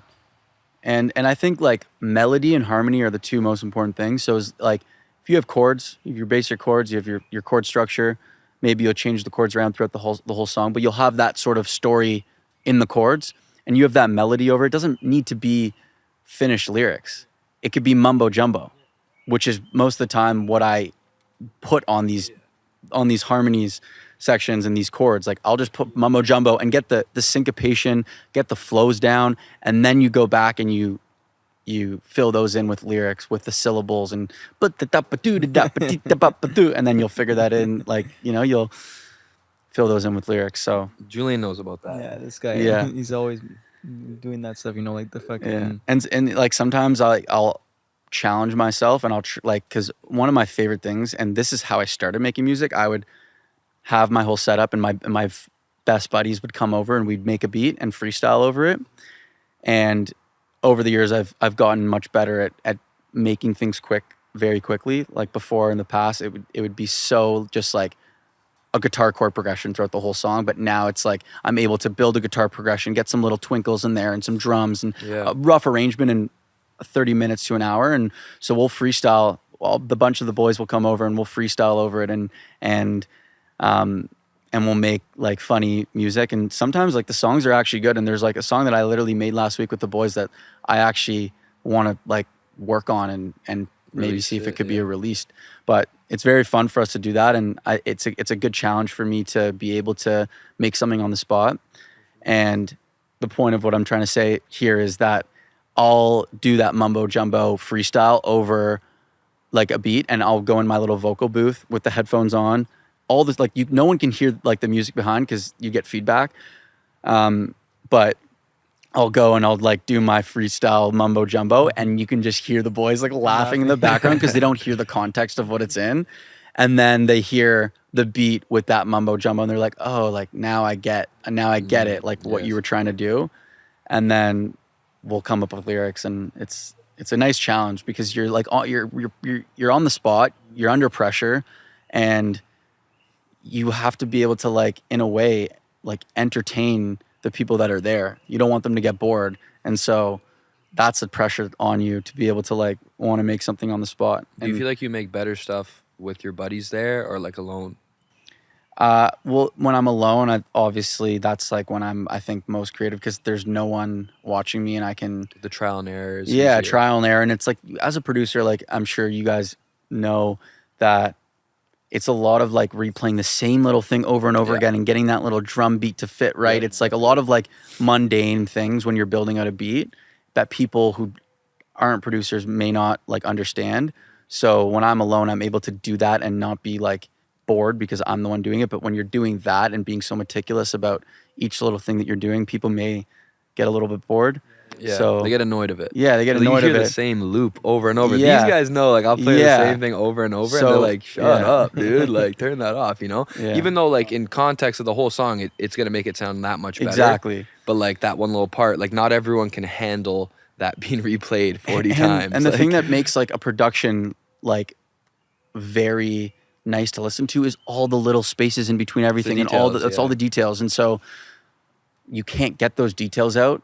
And I think like melody and harmony are the two most important things. So it's like, if you have chords, your basic chords, you have your chord structure, maybe you'll change the chords around throughout the whole song, but you'll have that sort of story in the chords, and you have that melody over it. It doesn't need to be finished lyrics. It could be mumbo jumbo, which is most of the time what I put on these harmonies sections and these chords. Like, I'll just put mumbo jumbo and get the syncopation, get the flows down, and then you go back and you fill those in with lyrics, with the syllables, and and then you'll figure that in. Like, you know, you'll fill those in with lyrics. So Julian knows about that. Yeah, this guy. Yeah. He's always doing that stuff. You know, like the fucking. And like sometimes I'll challenge myself, and I'll because one of my favorite things, and this is how I started making music. I would have my whole setup, and my best buddies would come over, and we'd make a beat and freestyle over it. And over the years, I've gotten much better at making things very quickly. Like before, in the past, it would be so just like a guitar chord progression throughout the whole song. But now it's like I'm able to build a guitar progression, get some little twinkles in there and some drums and a rough arrangement in 30 minutes to an hour. And so we'll freestyle. Well, the bunch of the boys will come over and we'll freestyle over it, and we'll make like funny music. And sometimes like the songs are actually good. And there's like a song that I literally made last week with the boys that I actually want to like work on and maybe see if it could be released. But it's very fun for us to do that. And it's a good challenge for me to be able to make something on the spot. And the point of what I'm trying to say here is that I'll do that mumbo jumbo freestyle over like a beat, and I'll go in my little vocal booth with the headphones on. All this, like, no one can hear like the music behind because you get feedback. But I'll go and I'll like do my freestyle mumbo jumbo, and you can just hear the boys like laughing in the background because they don't hear the context of what it's in. And then they hear the beat with that mumbo jumbo and they're like, oh, like now I get it, like what you were trying to do. And then we'll come up with lyrics, and it's a nice challenge because you're like you're on the spot, you're under pressure, and you have to be able to like in a way like entertain the people that are there. You don't want them to get bored. And so that's the pressure on you to be able to like want to make something on the spot. Do you feel like you make better stuff with your buddies there or like alone? Well, when I'm alone, obviously that's like when I'm, I think, most creative because there's no one watching me and I can... The trial and error is Yeah, easier. trial and error. And it's like, as a producer, like I'm sure you guys know that it's a lot of like replaying the same little thing over and over again and getting that little drum beat to fit right. It's like a lot of like mundane things when you're building out a beat that people who aren't producers may not like understand. So when I'm alone, I'm able to do that and not be like bored because I'm the one doing it. But when you're doing that and being so meticulous about each little thing that you're doing, people may get a little bit bored. Yeah, so they get annoyed of it. Yeah, they get annoyed you of hear it. the same loop over and over. Yeah. These guys know, like, I'll play the same thing over and over, and they're like, shut up, dude. Like, turn that off, you know? Yeah. Even though, like, in context of the whole song, it's going to make it sound that much better. Exactly. But, like, that one little part, like, not everyone can handle that being replayed 40 times. And the thing that makes, like, a production, like, very nice to listen to is all the little spaces in between everything and all the details. And so you can't get those details out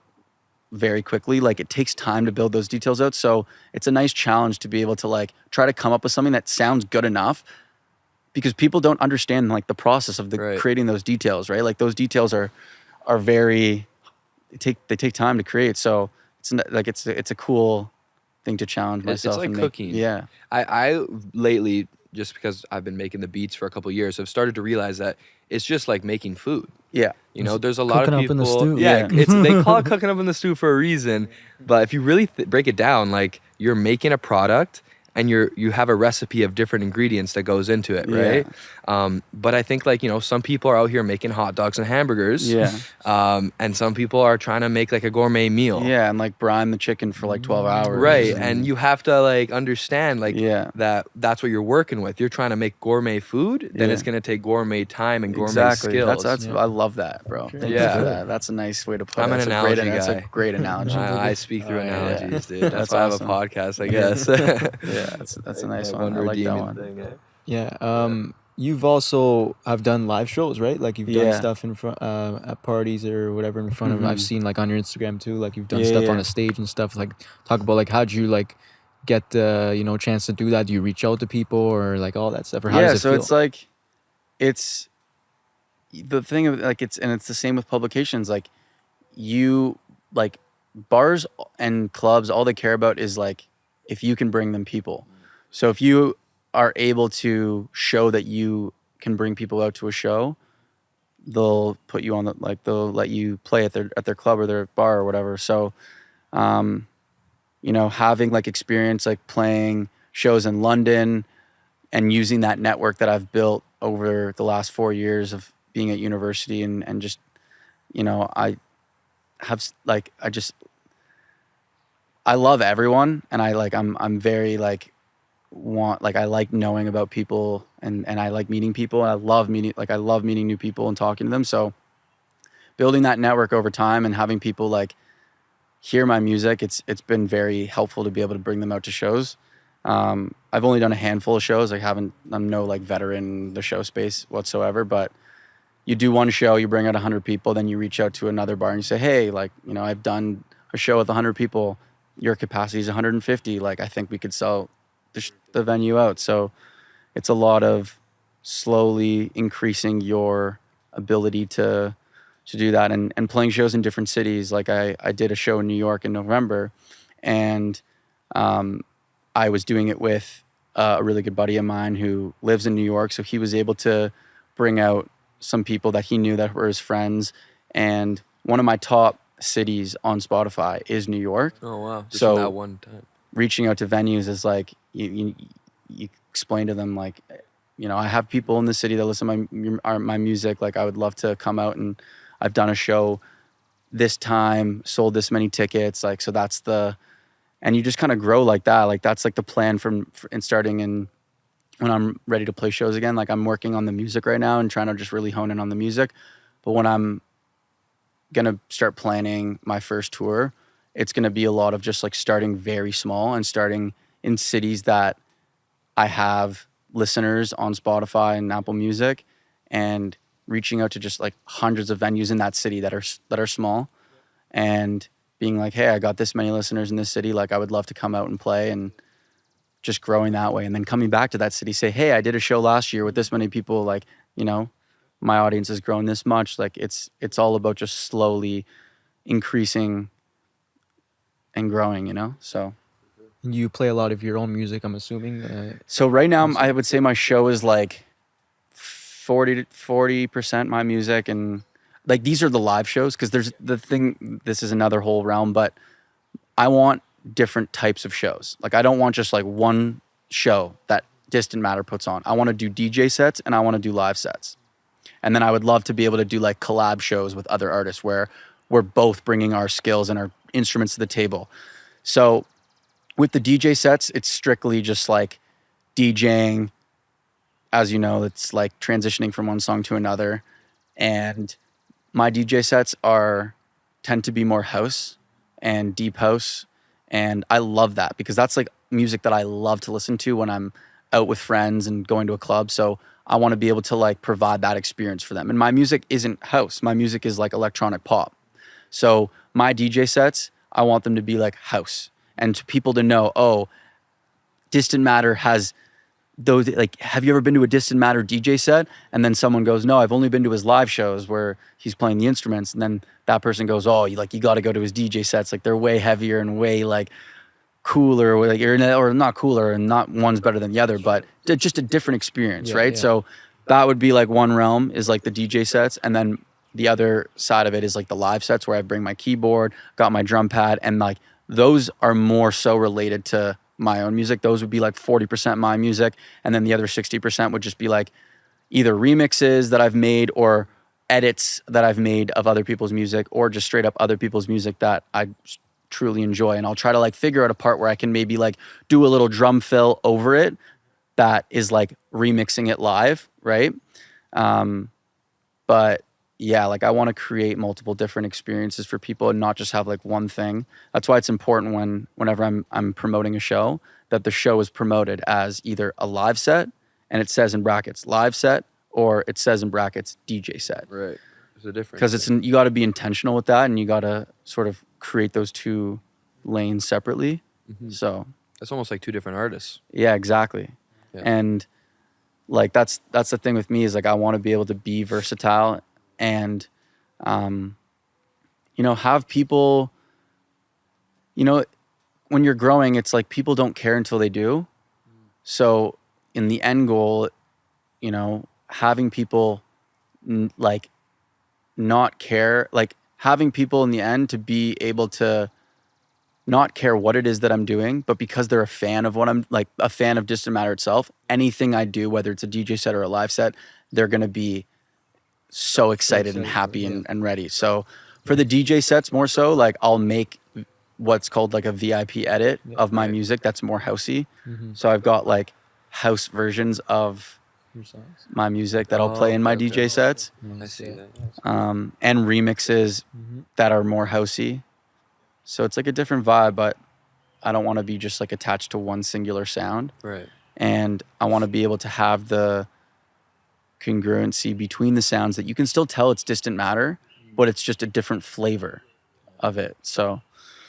very quickly. Like it takes time to build those details out. So it's a nice challenge to be able to like try to come up with something that sounds good enough because people don't understand like the process of creating those details, right? Like those details are very, they take time to create. So it's like, it's a cool thing to challenge myself. It's like cooking. Yeah. I lately, just because I've been making the beats for a couple of years, I've started to realize that it's just like making food. Yeah. You know, there's a lot of Cooking people. up in the stew. Yeah, they call it cooking up in the stew for a reason. But if you really break it down, like you're making a product and you have a recipe of different ingredients that goes into it, right? But I think like, you know, some people are out here making hot dogs and hamburgers. Yeah. And some people are trying to make like a gourmet meal. Yeah, and like brine the chicken for like 12 hours. Right. And you have to like understand like Yeah. that's what you're working with. You're trying to make gourmet food, then it's gonna take gourmet time and gourmet Exactly. skills. That's I love that, bro. Thank you Yeah. for that. That's a nice way to put I'm it. an That's analogy That's a guy. great analogy. I speak through analogies, dude. That's That's why awesome. I have a podcast, I guess. Yeah, that's a nice one. I like that one. Thing, eh? Yeah. You've also have done live shows, right? Like you've done Yeah. stuff in front at parties or whatever in front of. I've seen like on your Instagram too. Like you've done Yeah, stuff yeah. on a stage and stuff. Like talk about like how'd you like get the chance to do that? Do you reach out to people or like all that stuff? Or how does it so feel? it's like it's the thing of like it's the same with publications. Like you like bars and clubs, all they care about is like if you can bring them people. So if you are able to show that you can bring people out to a show, they'll put you on the like they'll let you play at their club or their bar or whatever. So you know, having like experience like playing shows in London and using that network that I've built over the last 4 years of being at university and just, you know, I love everyone and I'm very like I like knowing about people and I like meeting people and I love meeting new people and talking to them. So building that network over time and having people like hear my music, it's been very helpful to be able to bring them out to shows. I've only done a handful of shows. I'm no like veteran in the show space whatsoever, but you do one show, you bring out 100 people, then you reach out to another bar and you say, hey, like, you know, I've done a show with 100 people. Your capacity is 150. Like, I think we could sell the venue out. So it's a lot of slowly increasing your ability to do that and playing shows in different cities. Like I did a show in New York in November and I was doing it with a really good buddy of mine who lives in New York. So he was able to bring out some people that he knew that were his friends. And one of my top cities on Spotify is New York. Oh wow! Just So- that one time. Reaching out to venues is like you explain to them like, you know, I have people in the city that listen to my music. Like I would love to come out and I've done a show this time, sold this many tickets. Like, so that's and you just kind of grow like that. Like that's like the plan in starting in when I'm ready to play shows again. Like I'm working on the music right now and trying to just really hone in on the music. But when I'm gonna start planning my first tour, it's gonna be a lot of just like starting very small and starting in cities that I have listeners on Spotify and Apple Music, and reaching out to just like hundreds of venues in that city that are small, and being like, hey, I got this many listeners in this city. Like I would love to come out and play, and just growing that way. And then coming back to that city, say, hey, I did a show last year with this many people. Like, you know, my audience has grown this much. Like it's all about just slowly increasing and growing, you know? So You play a lot of your own music, I'm assuming. so right now I would say my show is like 40% my music, and like these are the live shows, because there's the thing, this is another whole realm, but I want different types of shows. Like I don't want just like one show that Distant Matter puts on. I want to do DJ sets and I want to do live sets. And then I would love to be able to do like collab shows with other artists where we're both bringing our skills and our instruments to the table. So with the DJ sets, it's strictly just like DJing. As you know, it's like transitioning from one song to another. And my DJ sets tend to be more house and deep house. And I love that because that's like music that I love to listen to when I'm out with friends and going to a club. So I want to be able to like provide that experience for them. And my music isn't house. My music is like electronic pop. So my DJ sets, I want them to be like house, and to people to know, oh, Distant Matter has those, like, have you ever been to a Distant Matter DJ set? And then someone goes, no, I've only been to his live shows where he's playing the instruments. And then that person goes, oh, you got to go to his DJ sets. Like they're way heavier and way like cooler, or not cooler, and not one's better than the other, but just a different experience, right? Yeah. So that would be like one realm is like the DJ sets. And then the other side of it is like the live sets where I bring my keyboard, got my drum pad, and like those are more so related to my own music. Those would be like 40% my music, and then the other 60% would just be like either remixes that I've made or edits that I've made of other people's music, or just straight up other people's music that I truly enjoy. And I'll try to like figure out a part where I can maybe like do a little drum fill over it that is like remixing it live, right? But yeah, like I want to create multiple different experiences for people and not just have like one thing. That's why it's important whenever I'm promoting a show, that the show is promoted as either a live set and it says in brackets live set, or it says in brackets DJ set. Right. There's a difference. Because you got to be intentional with that, and you got to sort of create those two lanes separately. Mm-hmm. So that's almost like two different artists. Yeah, exactly. Yeah. And like that's the thing with me is like I want to be able to be versatile and have people, when you're growing, it's like people don't care until they do. So in the end goal, having people like not care, like having people in the end to be able to not care what it is that I'm doing, but because they're a fan of what I'm like, a fan of Distant Matter itself, anything I do, whether it's a DJ set or a live set, they're going to be so excited and happy and ready. So for the DJ sets more so, like I'll make what's called like a VIP edit of my music that's more housey. Mm-hmm. So I've got like house versions of my music that I'll play in my DJ sets. I see that. And remixes that are more housey. So it's like a different vibe, but I don't want to be just like attached to one singular sound. Right. And I want to be able to have the congruency between the sounds that you can still tell it's Distant Matter, but it's just a different flavor of it. So,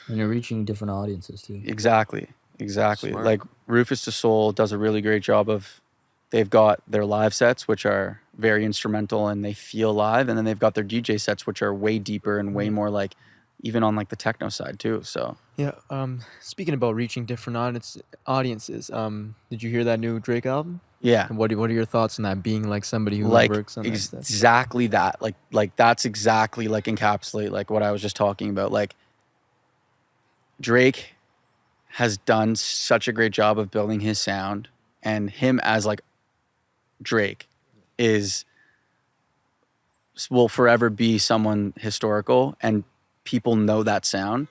and you're reaching different audiences too. Exactly. Smart. Like Rufus to Soul does a really great job of, they've got their live sets, which are very instrumental and they feel live. And then they've got their DJ sets, which are way deeper and way more like, even on like the techno side too. So yeah. Speaking about reaching different audiences, did you hear that new Drake album? Yeah. And what are your thoughts on that, being like somebody who like works on that stuff? Exactly that. Like that's exactly like encapsulate like what I was just talking about. Like Drake has done such a great job of building his sound, and him as like Drake will forever be someone historical, and people know that sound.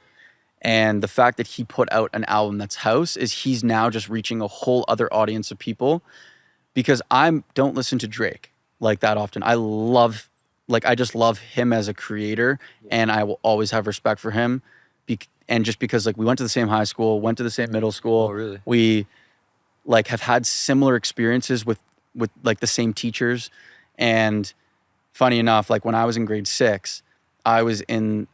And the fact that he put out an album that's house is he's now just reaching a whole other audience of people, because I don't listen to Drake like that often. I just love him as a creator, and I will always have respect for him. And just because like we went to the same high school, went to the same middle school. Oh, really? We like have had similar experiences with like the same teachers. And funny enough, like when I was in grade 6, I was in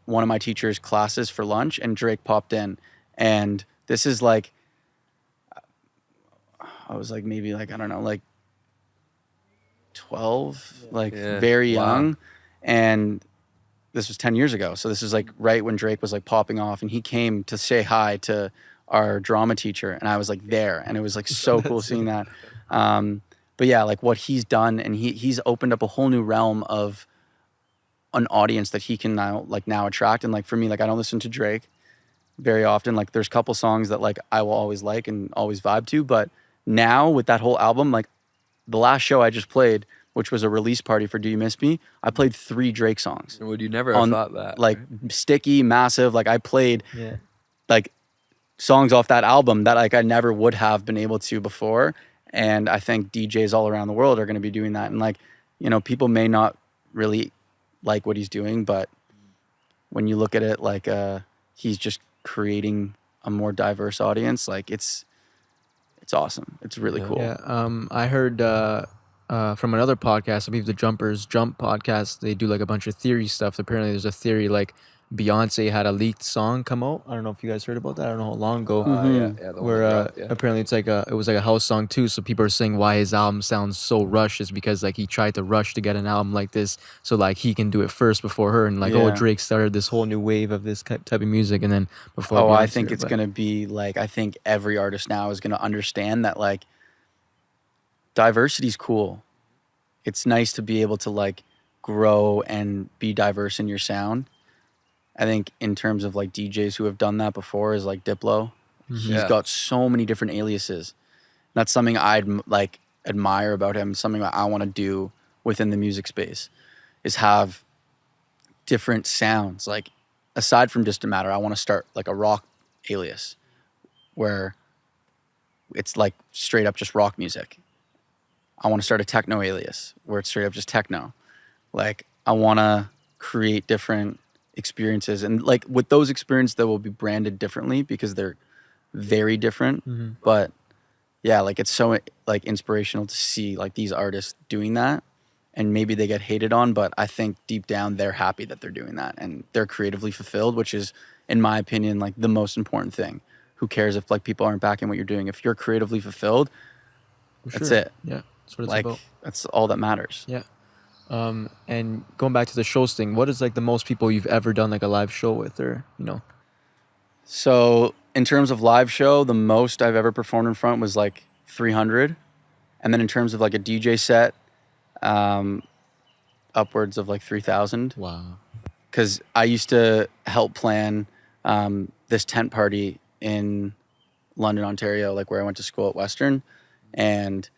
one of my teacher's classes for lunch, and Drake popped in. And this is like, I was like maybe like, I don't know, like 12, like very young. And this was 10 years ago. So this was like right when Drake was like popping off, and he came to say hi to our drama teacher, and I was like there, and it was like so cool seeing that. But yeah, like what he's done, and he's opened up a whole new realm of an audience that he can now attract. And like for me, like I don't listen to Drake very often. Like there's a couple songs that like I will always like and always vibe to, but now with that whole album, like the last show I just played, which was a release party for Do You Miss Me, I played 3 Drake songs. Would you never have thought that? Like Sticky, Massive, like I played like songs off that album that like I never would have been able to before. And I think DJs all around the world are going to be doing that. And like, you know, people may not really like what he's doing, but when you look at it, like he's just creating a more diverse audience. Like it's awesome. It's really cool. Yeah. I heard from another podcast, I believe the Jumpers Jump podcast, they do like a bunch of theory stuff. Apparently there's a theory like Beyonce had a leaked song come out. I don't know if you guys heard about that. I don't know how long ago. Where apparently it was like a house song too. So people are saying why his album sounds so rushed is because like he tried to rush to get an album like this, so like he can do it first before her, and like Drake started this whole new wave of this type of music, and then before. Beyonce, I think it's gonna be like, I think every artist now is gonna understand that like diversity's cool. It's nice to be able to like grow and be diverse in your sound. I think in terms of like DJs who have done that before is like Diplo. He's got so many different aliases. That's something I'd like admire about him. Something that I want to do within the music space is have different sounds. Like aside from Distant Matter, I want to start like a rock alias where it's like straight up just rock music. I want to start a techno alias where it's straight up just techno. Like I want to create different experiences, and like with those experiences that will be branded differently because they're very different. But yeah, like it's so like inspirational to see like these artists doing that, and maybe they get hated on, but I think deep down they're happy that they're doing that and they're creatively fulfilled, which is in my opinion like the most important thing. Who cares if like people aren't backing what you're doing? If you're creatively fulfilled, that's it. Yeah, that's what it's like about. that's all that matters. Yeah. And going back to the shows thing, what is like the most people you've ever done like a live show with, or you know? So in terms of live show, the most I've ever performed in front was like 300, and then in terms of like a DJ set, upwards of like 3,000. Wow. Because I used to help plan this tent party in London, Ontario, like where I went to school at Western, and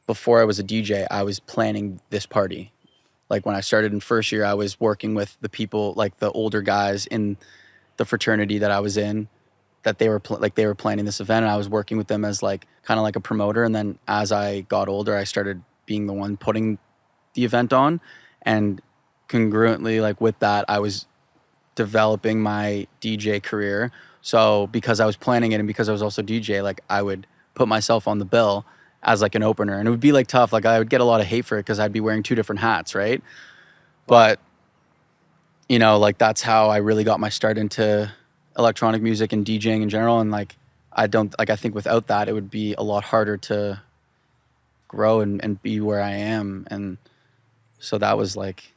before I was a DJ, I was planning this party. Like when I started in first year, I was working with the people, like the older guys in the fraternity that I was in, that they were planning this event, and I was working with them as like kind of like a promoter. And then as I got older, I started being the one putting the event on, and congruently like with that, I was developing my DJ career. So because I was planning it and because I was also DJ, like I would put myself on the bill as like an opener, and it would be like tough. Like I would get a lot of hate for it because I'd be wearing 2 different hats, right? But you know, like that's how I really got my start into electronic music and DJing in general. And like I think without that, it would be a lot harder to grow and be where I am. And so that was like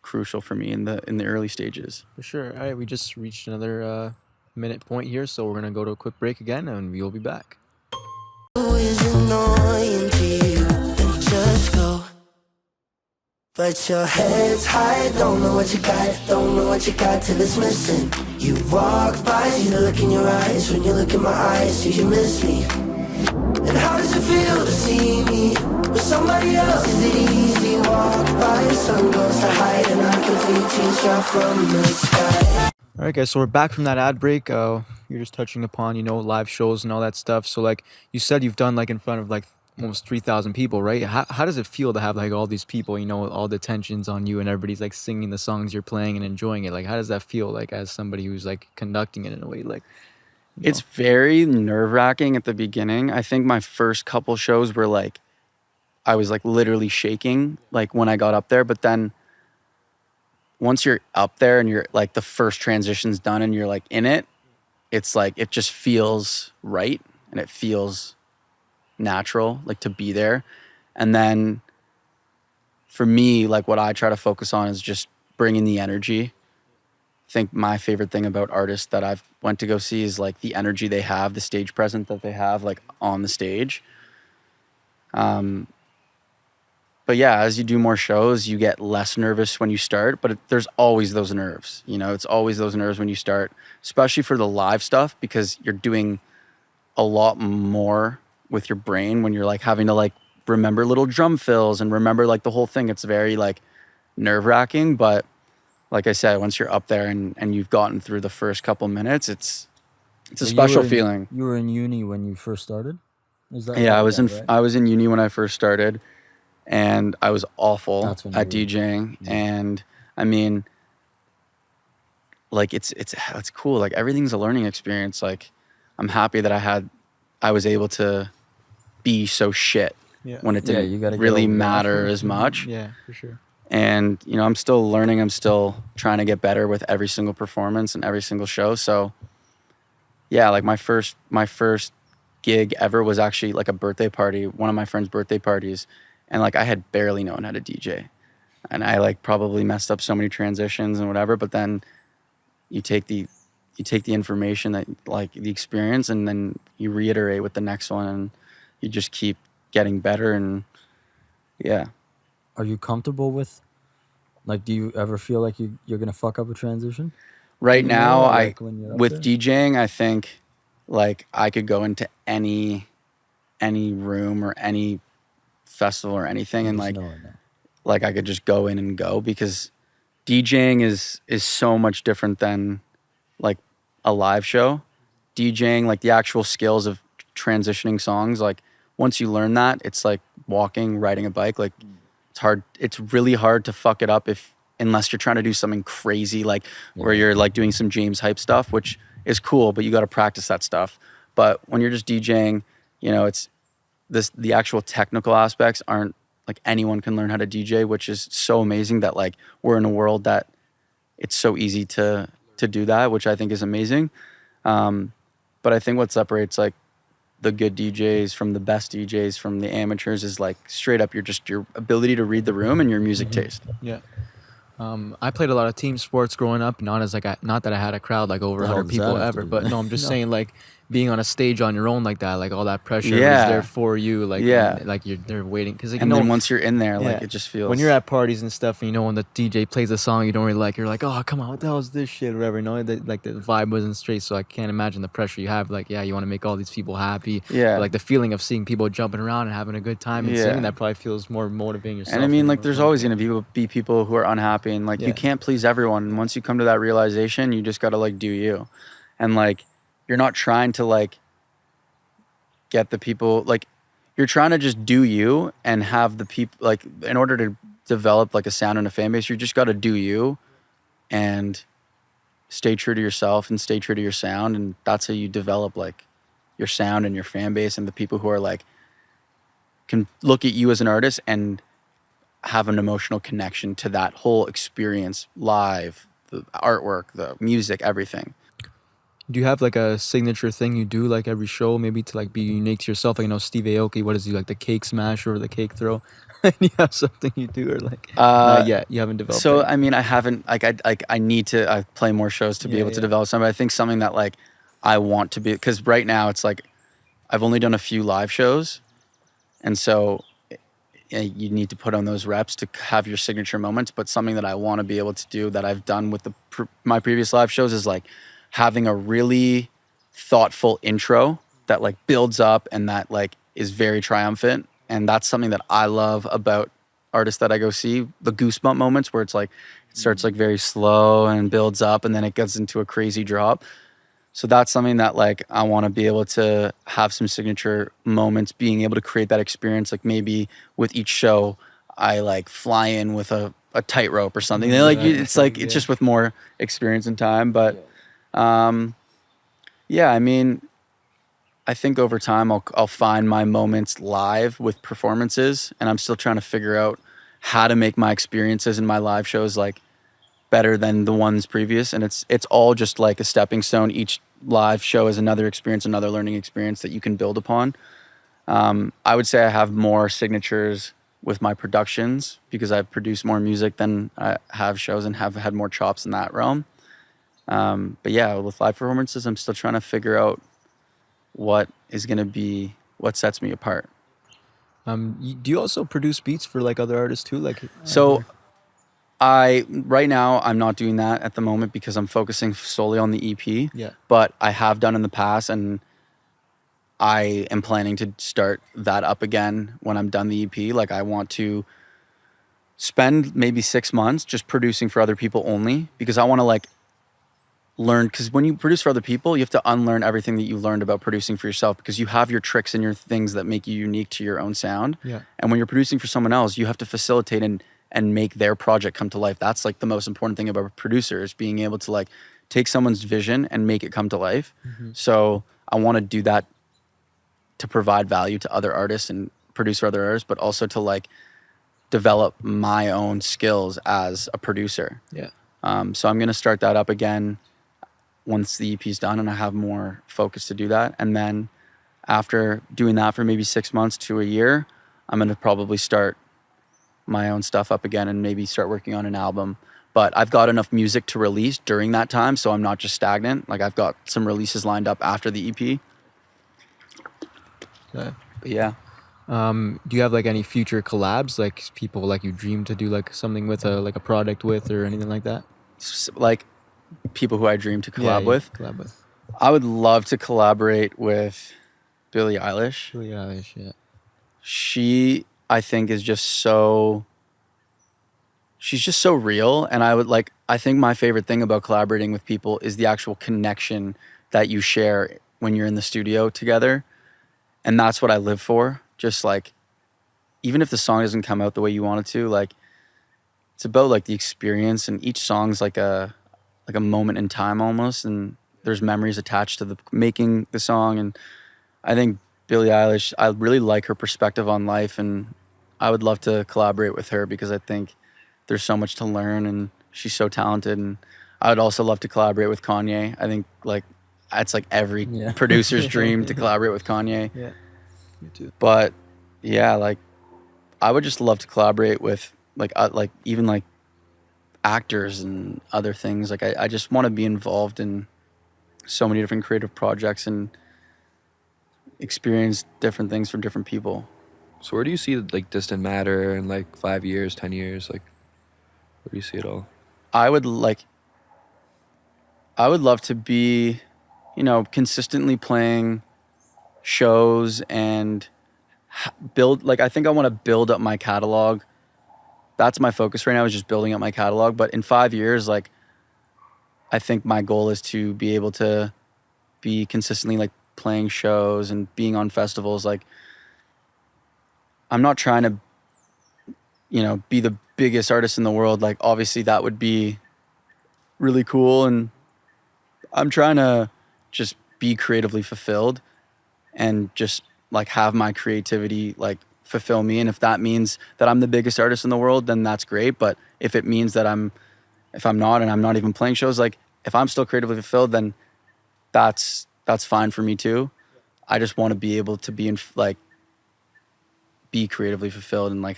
crucial for me in the early stages. For sure. All right, we just reached another minute point here, so we're gonna go to a quick break again, and we'll be back. Is annoying to you, then just go. But your head's high, don't know what you got till it's missing. You walk by, see the look in your eyes. When you look in my eyes, do you miss me? And how does it feel to see me with somebody else? Is it easy? Walk by, the sun goes to hide, and I can feel your tears drop from the sky. All right, guys. So we're back from that ad break. You're just touching upon, live shows and all that stuff. So like you said, you've done like in front of like almost 3,000 people, right? How does it feel to have like all these people, all the attention's on you and everybody's like singing the songs you're playing and enjoying it? Like, how does that feel like as somebody who's like conducting it in a way? Like, It's very nerve-wracking at the beginning. I think my first couple shows were like, I was like literally shaking like when I got up there. But then once you're up there and you're like the first transition's done and you're like in it, it's like it just feels right and it feels natural, like to be there. And then for me, like what I try to focus on is just bringing the energy. I think my favorite thing about artists that I've went to go see is like the energy they have, the stage presence that they have like on the stage. But yeah, as you do more shows, you get less nervous when you start, but there's always those nerves, it's always those nerves when you start, especially for the live stuff, because you're doing a lot more with your brain when you're like having to like remember little drum fills and remember like the whole thing. It's very like nerve-wracking, but like I said, once you're up there and you've gotten through the first couple minutes, it's a special feeling. You were in uni when you first started? Is that Yeah, right? I was in uni when I first started, and I was awful at DJing. Yeah. And I mean, like it's cool. Like everything's a learning experience. Like I'm happy that I was able to be so shit when it didn't really matter as much. Yeah, for sure. And I'm still learning. I'm still trying to get better with every single performance and every single show. So yeah, like my first gig ever was actually like a birthday party, one of my friend's birthday parties, and like I had barely known how to DJ, and I like probably messed up so many transitions and whatever. But then you take the information that like the experience, and then you reiterate with the next one, and you just keep getting better. And yeah. Are you comfortable with, like, do you ever feel like you're gonna fuck up a transition? Right now, like when you're up with there? DJing, I think like I could go into any room or any festival or anything, and like I could just go in and go, because DJing is so much different than like a live show. DJing, like the actual skills of transitioning songs, like once you learn that, it's like walking, riding a bike. Like it's really hard to fuck it up unless you're trying to do something crazy, like where you're like doing some James hype stuff, which is cool, but you got to practice that stuff. But when you're just DJing, it's the actual technical aspects aren't like anyone can learn how to DJ, which is so amazing that like we're in a world that it's so easy to do that, which I think is amazing. But I think what separates like the good DJs from the best DJs from the amateurs is like straight up your ability to read the room and your music taste. Yeah. I played a lot of team sports growing up, not that I had a crowd like over 100 people ever, but no, I'm just saying like being on a stage on your own like that, like all that pressure is there for you, like like they're waiting, because like, and then once you're in there, like it just feels, when you're at parties and stuff, and when the DJ plays a song you don't really like, you're like, oh come on, what the hell is this shit, or whatever. Like the vibe wasn't straight, so I can't imagine the pressure you have. Like you want to make all these people happy. But, like the feeling of seeing people jumping around and having a good time and singing, that probably feels more motivating yourself. And I mean, like there's always gonna be people who are unhappy, and like you can't please everyone. And once you come to that realization, you just gotta like do you, and like you're not trying to like get the people, like you're trying to just do you and have the people, like in order to develop like a sound and a fan base, you just got to do you and stay true to yourself and stay true to your sound. And that's how you develop like your sound and your fan base, and the people who are like can look at you as an artist and have an emotional connection to that whole experience, live, the artwork, the music, everything. Do you have like a signature thing you do like every show, maybe to like be unique to yourself? Like Steve Aoki, what is he, like the cake smash or the cake throw? And you have something you do, or like not yet, you haven't developed so it. I mean, I haven't, I need to play more shows to be able to develop something. I think something that like I want to be, because right now it's like I've only done a few live shows, and so you need to put on those reps to have your signature moments. But something that I want to be able to do that I've done with my previous live shows is like having a really thoughtful intro that like builds up and that like is very triumphant, and that's something that I love about artists that I go see. The goosebump moments where it's like it starts like very slow and builds up, and then it gets into a crazy drop. So that's something that like I want to be able to have some signature moments, being able to create that experience. Like maybe with each show, I like fly in with a tightrope or something. Like it's like it's just with more experience and time. But yeah, I mean, I think over time I'll find my moments live with performances, and I'm still trying to figure out how to make my experiences in my live shows like better than the ones previous. And it's all just like a stepping stone. Each live show is another experience, another learning experience that you can build upon. I would say I have more signatures with my productions because I've produced more music than I have shows and have had more chops in that realm. But yeah, with live performances, I'm still trying to figure out what is going to be what sets me apart. Do you also produce beats for like other artists too? Like So right now I'm not doing that at the moment because I'm focusing solely on the EP. Yeah. But I have done in the past, and I am planning to start that up again when I'm done the EP. Like I want to spend maybe 6 months just producing for other people only, because I want to like learn, because when you produce for other people, you have to unlearn everything that you learned about producing for yourself, because you have your tricks and your things that make you unique to your own sound. Yeah. And when you're producing for someone else, you have to facilitate and make their project come to life. That's like the most important thing about a producer, is being able to like take someone's vision and make it come to life. So I want to do that to provide value to other artists and produce for other artists, but also to like develop my own skills as a producer. Yeah. So I'm going to start that up again once the EP's done and I have more focus to do that. And then after doing that for maybe 6 months to a year, I'm going to probably start my own stuff up again and maybe start working on an album. But I've got enough music to release during that time, so I'm not just stagnant. Like I've got some releases lined up after the EP. Okay. But yeah. Do you have like any future collabs, like people like you dream to do like something with like a product with or anything like that? Like people who I dream to collab with. Collab with. I would love to collaborate with Billie Eilish. Billie Eilish, yeah. She, I think, is just so, she's just so real. And I think my favorite thing about collaborating with people is the actual connection that you share when you're in the studio together. And that's what I live for. Just like, even if the song doesn't come out the way you want it to, like, it's about like the experience, and each song's like a moment in time almost. And there's memories attached to the making the song. And I think Billie Eilish, I really like her perspective on life, and I would love to collaborate with her because I think there's so much to learn and she's so talented. And I would also love to collaborate with Kanye. I think like it's like every producer's dream to collaborate with Kanye. Yeah, me too. But yeah, like I would just love to collaborate with like even like actors and other things. Like I just want to be involved in so many different creative projects and experience different things from different people. So where do you see like Distant Matter in like 5 years, 10 years? Like where do you see it all? I would love to be, consistently playing shows and build, like, I think I want to build up my catalog. That's my focus right now, is just building up my catalog. But in 5 years, like, I think my goal is to be able to be consistently like playing shows and being on festivals. Like, I'm not trying to, be the biggest artist in the world. Like, obviously that would be really cool. And I'm trying to just be creatively fulfilled and just like have my creativity like fulfill me. And if that means that I'm the biggest artist in the world, then that's great. But if it means that if I'm not, and I'm not even playing shows, like if I'm still creatively fulfilled, then that's fine for me too. I just want to be able to be be creatively fulfilled and like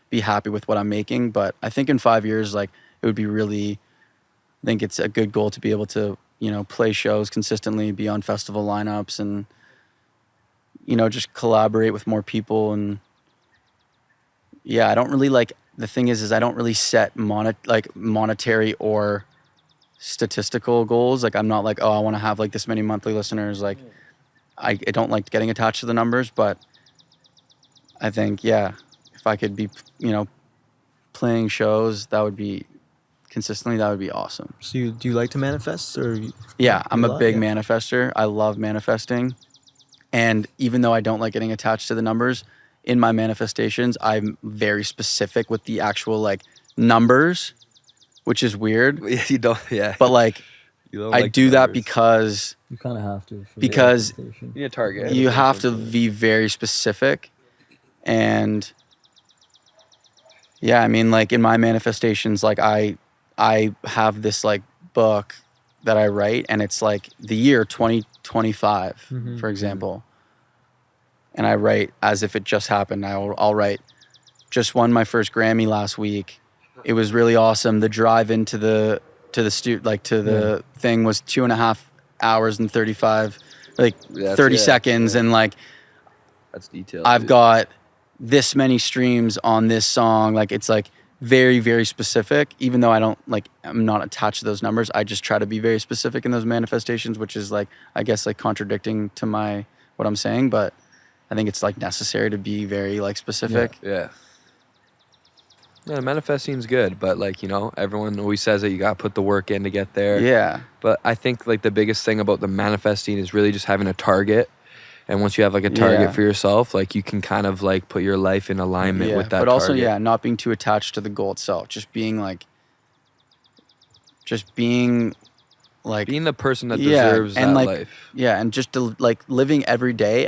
be happy with what I'm making. But I think in 5 years, like it would be really, I think it's a good goal to be able to, play shows consistently, be on festival lineups, and, just collaborate with more people. And yeah, I don't really the thing is I don't really set monetary or statistical goals. Like I'm not like, oh, I want to have like this many monthly listeners. Like I don't like getting attached to the numbers, but I think, yeah, if I could be, playing shows, that would be consistently, that would be awesome. So do you like to manifest or? Yeah, I'm a big Yeah. manifester. I love manifesting. And even though I don't like getting attached to the numbers, in my manifestations, I'm very specific with the actual like numbers, which is weird. You don't, yeah. But like, You don't I like do that numbers. because You kind of have to. For Because manifestation. You need a target. you have to be very specific. And yeah, I mean, like in my manifestations, like I have this like book that I write, and it's like the year 2025, for example. And I write as if it just happened. I'll write, just won my first Grammy last week. It was really awesome. The drive into the thing was 2.5 hours and 30 seconds. Yeah. And like, That's detailed. I've dude. got this many streams on this song. Like, it's like very, very specific, even though I'm not attached to those numbers. I just try to be very specific in those manifestations, which is like, I guess, like contradicting to what I'm saying, but I think it's like necessary to be very like specific. Yeah. Yeah, manifesting's good, but like, everyone always says that you got to put the work in to get there. Yeah. But I think like the biggest thing about the manifesting is really just having a target. And once you have like a target for yourself, like you can kind of like put your life in alignment with that But also, target. not being too attached to the goal itself. Just being like being the person that deserves and that like, life. Yeah, and just like living every day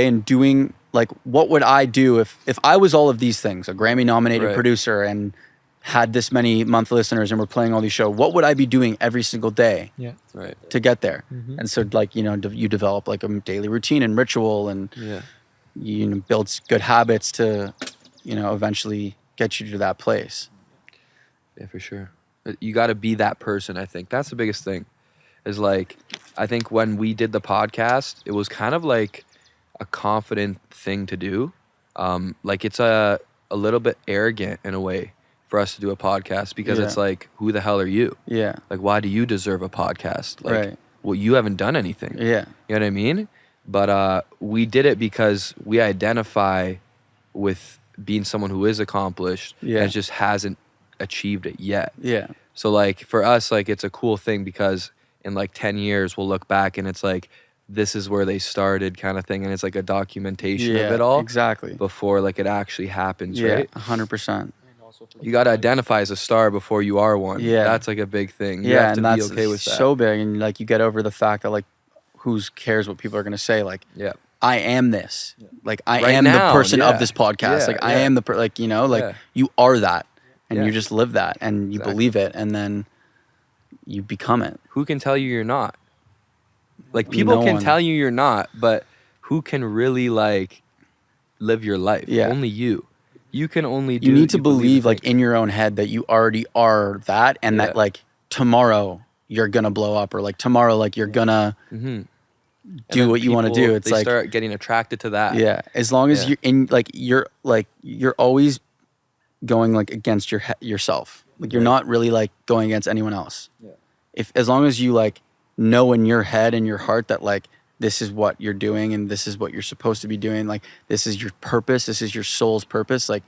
and doing like, what would I do if I was all of these things, a Grammy nominated producer and had this many monthly listeners and we're playing all these shows, what would I be doing every single day to get there? And so like, you develop like a daily routine and ritual, and you build good habits to, eventually get you to that place. Yeah, for sure. You got to be that person, I think. That's the biggest thing. Is like, I think when we did the podcast, it was kind of like a confident thing to do. Like it's a little bit arrogant in a way for us to do a podcast, because it's like, who the hell are you? Yeah. Like, why do you deserve a podcast? Like, Right. well, you haven't done anything. Yeah. You know what I mean? But we did it because we identify with being someone who is accomplished and just hasn't achieved it yet. Yeah. So like for us, like it's a cool thing, because in like 10 years we'll look back and it's like, this is where they started kind of thing. And it's like a documentation of it all. Exactly. Before like it actually happens, Yeah, right? 100%. You got to identify as a star before you are one. Yeah. That's like a big thing. You Yeah, have to and be that's okay with that. so big. And like, you get over the fact that like, who cares what people are going to say? Like, I am this. Like, I Right am now, the person yeah. of this podcast. Yeah, like, I yeah. am you are that. And Yeah. you just live that, and you Exactly. believe it, and then you become it. Who can tell you you're not? Like people No can one. tell you you're not, but who can really like live your life? Yeah. Only you. You can only do. You need to believe the like thing. in your own head that you already are that, and that Yeah. like tomorrow you're gonna blow up, or like tomorrow like you're gonna And do then what you want to people, do. It's they like, start getting attracted to that. yeah, as long as Yeah. you're in you're always going like against yourself. Like, you're not really like going against anyone else. As long as you like know in your head and your heart that like, this is what you're doing and this is what you're supposed to be doing, like this is your purpose, this is your soul's purpose, like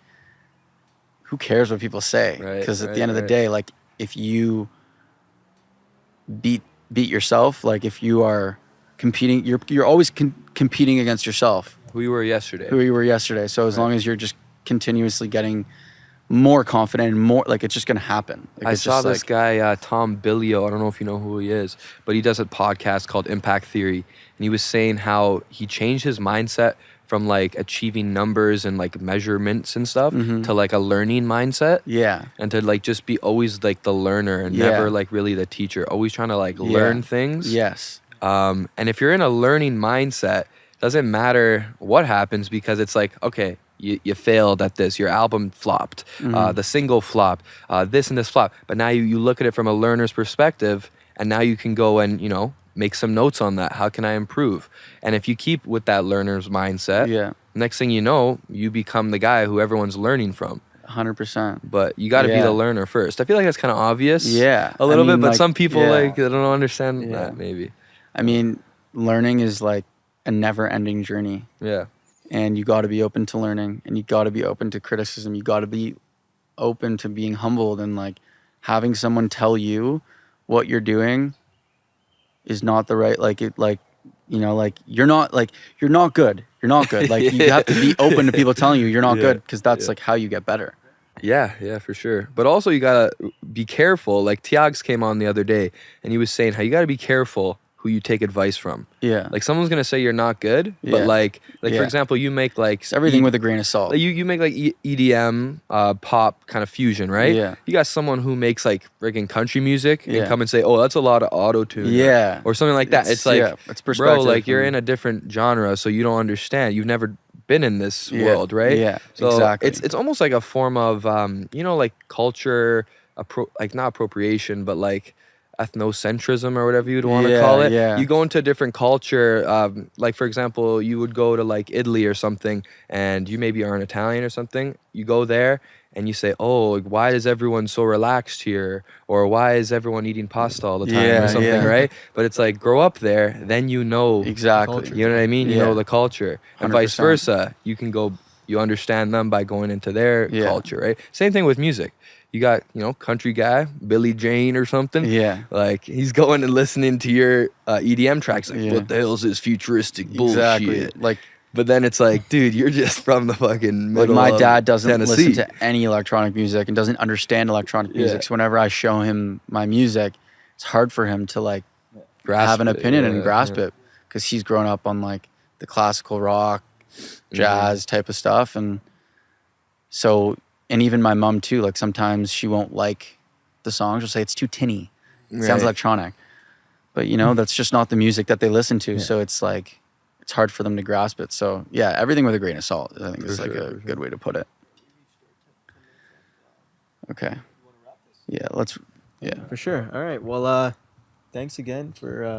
who cares what people say? Right, Because at the end of the right. day, like if you beat yourself, like if you are competing, you're always competing against yourself, Who you were yesterday. who you were yesterday. So as long as you're just continuously getting more confident and more, like, it's just gonna happen. Like, I it's saw just this like, guy, Tom Billio. I don't know if you know who he is, but he does a podcast called Impact Theory. And he was saying how he changed his mindset from like achieving numbers and like measurements and stuff to like a learning mindset. Yeah. And to like just be always like the learner and Yeah. never like really the teacher, always trying to like learn things. Yes. And if you're in a learning mindset, doesn't matter what happens, because it's like, okay, you failed at this, your album flopped, the single flopped, this and this flopped. But now you look at it from a learner's perspective, and now you can go and, make some notes on that. How can I improve? And if you keep with that learner's mindset, Yeah. next thing you know, you become the guy who everyone's learning from. 100%. But you got to be Yeah. the learner first. I feel like that's kind of obvious. Yeah. A little I mean, bit, but like, some people yeah. like they don't understand Yeah. that maybe. I mean, learning is like a never-ending journey. Yeah. and you got to be open to learning, and you got to be open to criticism. You got to be open to being humbled, and like having someone tell you what you're doing is not the right, like it, like, you know, like you're not good. You're not good. Like you have to be open to people telling you you're not good, because that's like how you get better. Yeah, for sure. But also you gotta be careful. Like Tiags came on the other day and he was saying how you gotta be careful who you take advice from. Yeah. Like someone's gonna say you're not good, but Yeah. like Yeah. for example, you make like It's everything with a grain of salt. like you make like EDM, pop kind of fusion, right? Yeah. You got someone who makes like freaking country music and Yeah. come and say, "Oh, that's a lot of auto tune," Yeah. or something like that. It's like, it's bro, perspective. like you're and- in a different genre, so you don't understand. You've never been in this Yeah. world, right? Yeah, So exactly. it's almost like a form of you know, like culture, like not appropriation, but like ethnocentrism or whatever you'd want to Yeah, call it. yeah. You go into a different culture, like for example, you would go to like Italy or something, and you maybe are an Italian or something. You go there and you say, "Oh, like, why is everyone so relaxed here?" Or "Why is everyone eating pasta all the time?" Yeah, or something, yeah. right? But it's like, grow up there, then you know Exactly. you know what I mean? You Yeah. know the culture, and vice 100%. versa. You can go, you understand them by going into their Yeah. culture, right? Same thing with music. You got, you know, country guy, Billy Jane or something. Yeah. Like he's going and listening to your EDM tracks. Like, Yeah. what the hell is this futuristic bullshit? Exactly. Like But then it's like, dude, you're just from the fucking middle my of dad doesn't Tennessee. listen to any electronic music and doesn't understand electronic music. Yeah. So whenever I show him my music, it's hard for him to like Grasp have an it, opinion yeah, and grasp yeah. it, because he's grown up on like the classical rock, jazz type of stuff. And so, and even my mom too, like sometimes she won't like the song. She'll say it's too tinny. It sounds Right. electronic. But you know, that's just not the music that they listen to. So it's like, it's hard for them to grasp it. So yeah, everything with a grain of salt, I think, is like a good way to put it. Okay. Yeah, For sure. All right. Well, thanks again for. I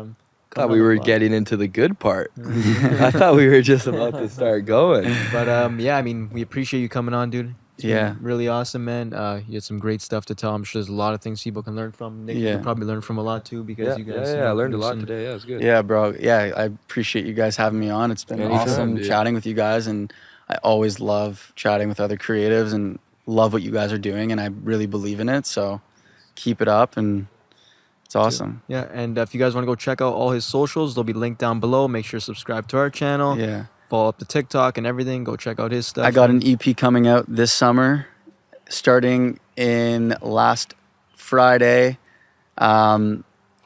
thought coming we on were the pod. getting into the good part. I thought we were just about to start going. But yeah, I mean, we appreciate you coming on, dude. It's been Yeah. really awesome, man. You had some great stuff to tell. I'm sure there's a lot of things people can learn from. Nick, Yeah. you probably learn from a lot too, because you guys. I learned a do lot some- today. Yeah, it was good. Yeah, bro. Yeah, I appreciate you guys having me on. It's been Anytime, awesome dude. chatting with you guys, and I always love chatting with other creatives and love what you guys are doing, and I really believe in it. So keep it up, and it's awesome. Yeah, and if you guys want to go check out all his socials, they'll be linked down below. Make sure to subscribe to our channel. Yeah. Follow up the TikTok and everything. Go check out his stuff. I got an EP coming out this summer, starting in last Friday. I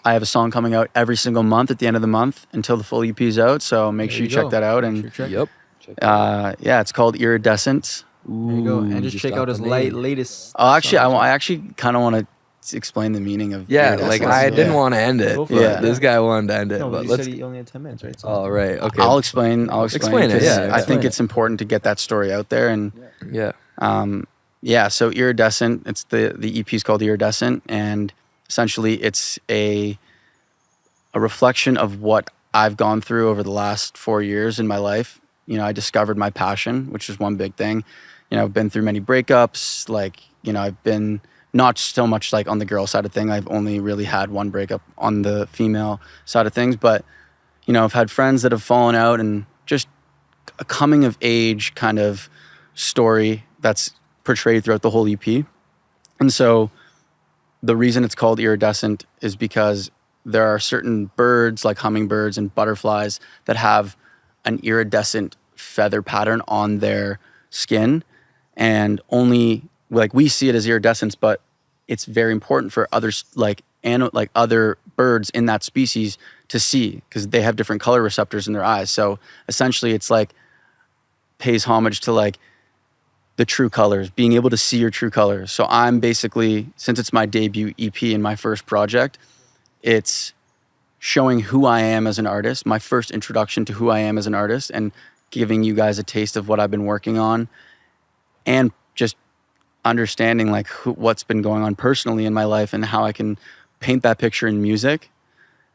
have a song coming out every single month at the end of the month until the full EP is out. So make There sure you go. check that out. Make And sure to check it. Yep. Check that out. yeah, it's called Iridescent. There you go. And just check got out his the name. latest. Oh, actually, songs. I actually kind of want to explain the meaning of Yeah, iridescent. like I didn't Yeah. want to end it, Go for but it. this guy wanted to end it. No, but you let's. said he only had 10 minutes, right? So All right. Okay. I'll explain. Explain it, 'cause yeah, I explain think it. it's important to get that story out there. And Yeah. yeah, so Iridescent. It's the EP is called Iridescent, and essentially it's a reflection of what I've gone through over the last 4 years in my life. You know, I discovered my passion, which is one big thing. You know, I've been through many breakups. Like, you know, I've been not so much like on the girl side of thing. I've only really had one breakup on the female side of things. But, you know, I've had friends that have fallen out, and just a coming of age kind of story that's portrayed throughout the whole EP. And so the reason it's called Iridescent is because there are certain birds, like hummingbirds and butterflies, that have an iridescent feather pattern on their skin. And only, like, we see it as iridescence, but it's very important for others, like other birds in that species, to see, because they have different color receptors in their eyes. So essentially it's like pays homage to like the true colors, being able to see your true colors. So I'm basically, since it's my debut EP and my first project, it's showing who I am as an artist, my first introduction to who I am as an artist, and giving you guys a taste of what I've been working on, and just understanding like what's been going on personally in my life and how I can paint that picture in music.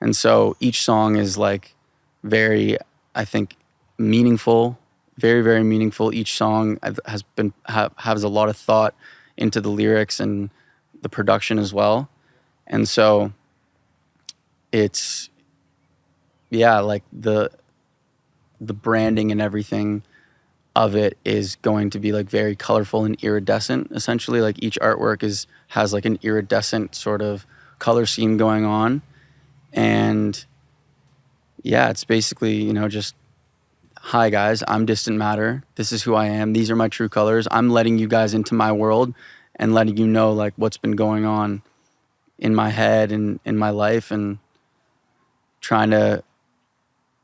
And so each song is like very, I think, meaningful, very, very meaningful. Each song has a lot of thought into the lyrics and the production as well. And so it's, yeah, like the branding and everything of it is going to be like very colorful and iridescent. Essentially, like each artwork has like an iridescent sort of color scheme going on. And yeah, it's basically, you know, just, hi guys, I'm Distant Matter. This is who I am. These are my true colors. I'm letting you guys into my world and letting you know like what's been going on in my head and in my life, and trying to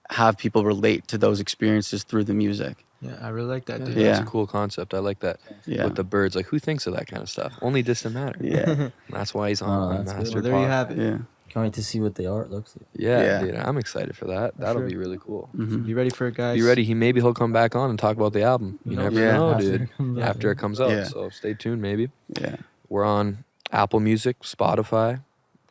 have people relate to those experiences through the music. Yeah, I really like that, dude. Yeah. That's a cool concept. I like that. Yeah. With the birds, like who thinks of that kind of stuff? Only Distant Matter. Yeah. That's why he's Oh, on that's good. Unmastered. Well, there you Pod. have it. Yeah. Can't wait to see what the art looks like. Yeah, Yeah. dude, I'm excited for that. That'll Sure. be really cool. Mhm. Be ready for it, guys. Be ready. Maybe he'll come back on and talk about the album. You never Yeah. know, After dude. it comes out, After it comes out. Yeah. So stay tuned, maybe. Yeah. We're on Apple Music, Spotify,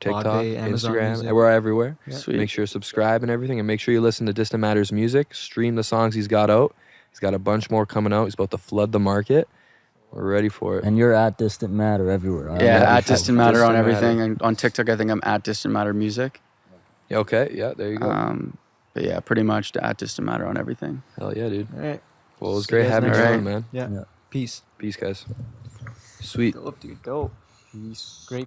TikTok, Podbay, Amazon Instagram, Music. and we're everywhere. Yeah. Sweet. Make sure to subscribe and everything, and make sure you listen to Distant Matter's music. Stream the songs he's got out. He's got a bunch more coming out. He's about to flood the market. We're ready for it. And you're at Distant Matter everywhere. Yeah, Yeah, at Distant Matter on Distant everything. Matter. And on TikTok, I think I'm at Distant Matter Music. Okay, yeah, there you go. But yeah, pretty much at Distant Matter on everything. Hell yeah, dude. All right. Well, it was See great you guys having you next on, time. man. Yeah. Yeah. Peace. Peace, guys. Sweet. Dope, dude. Dope. Great.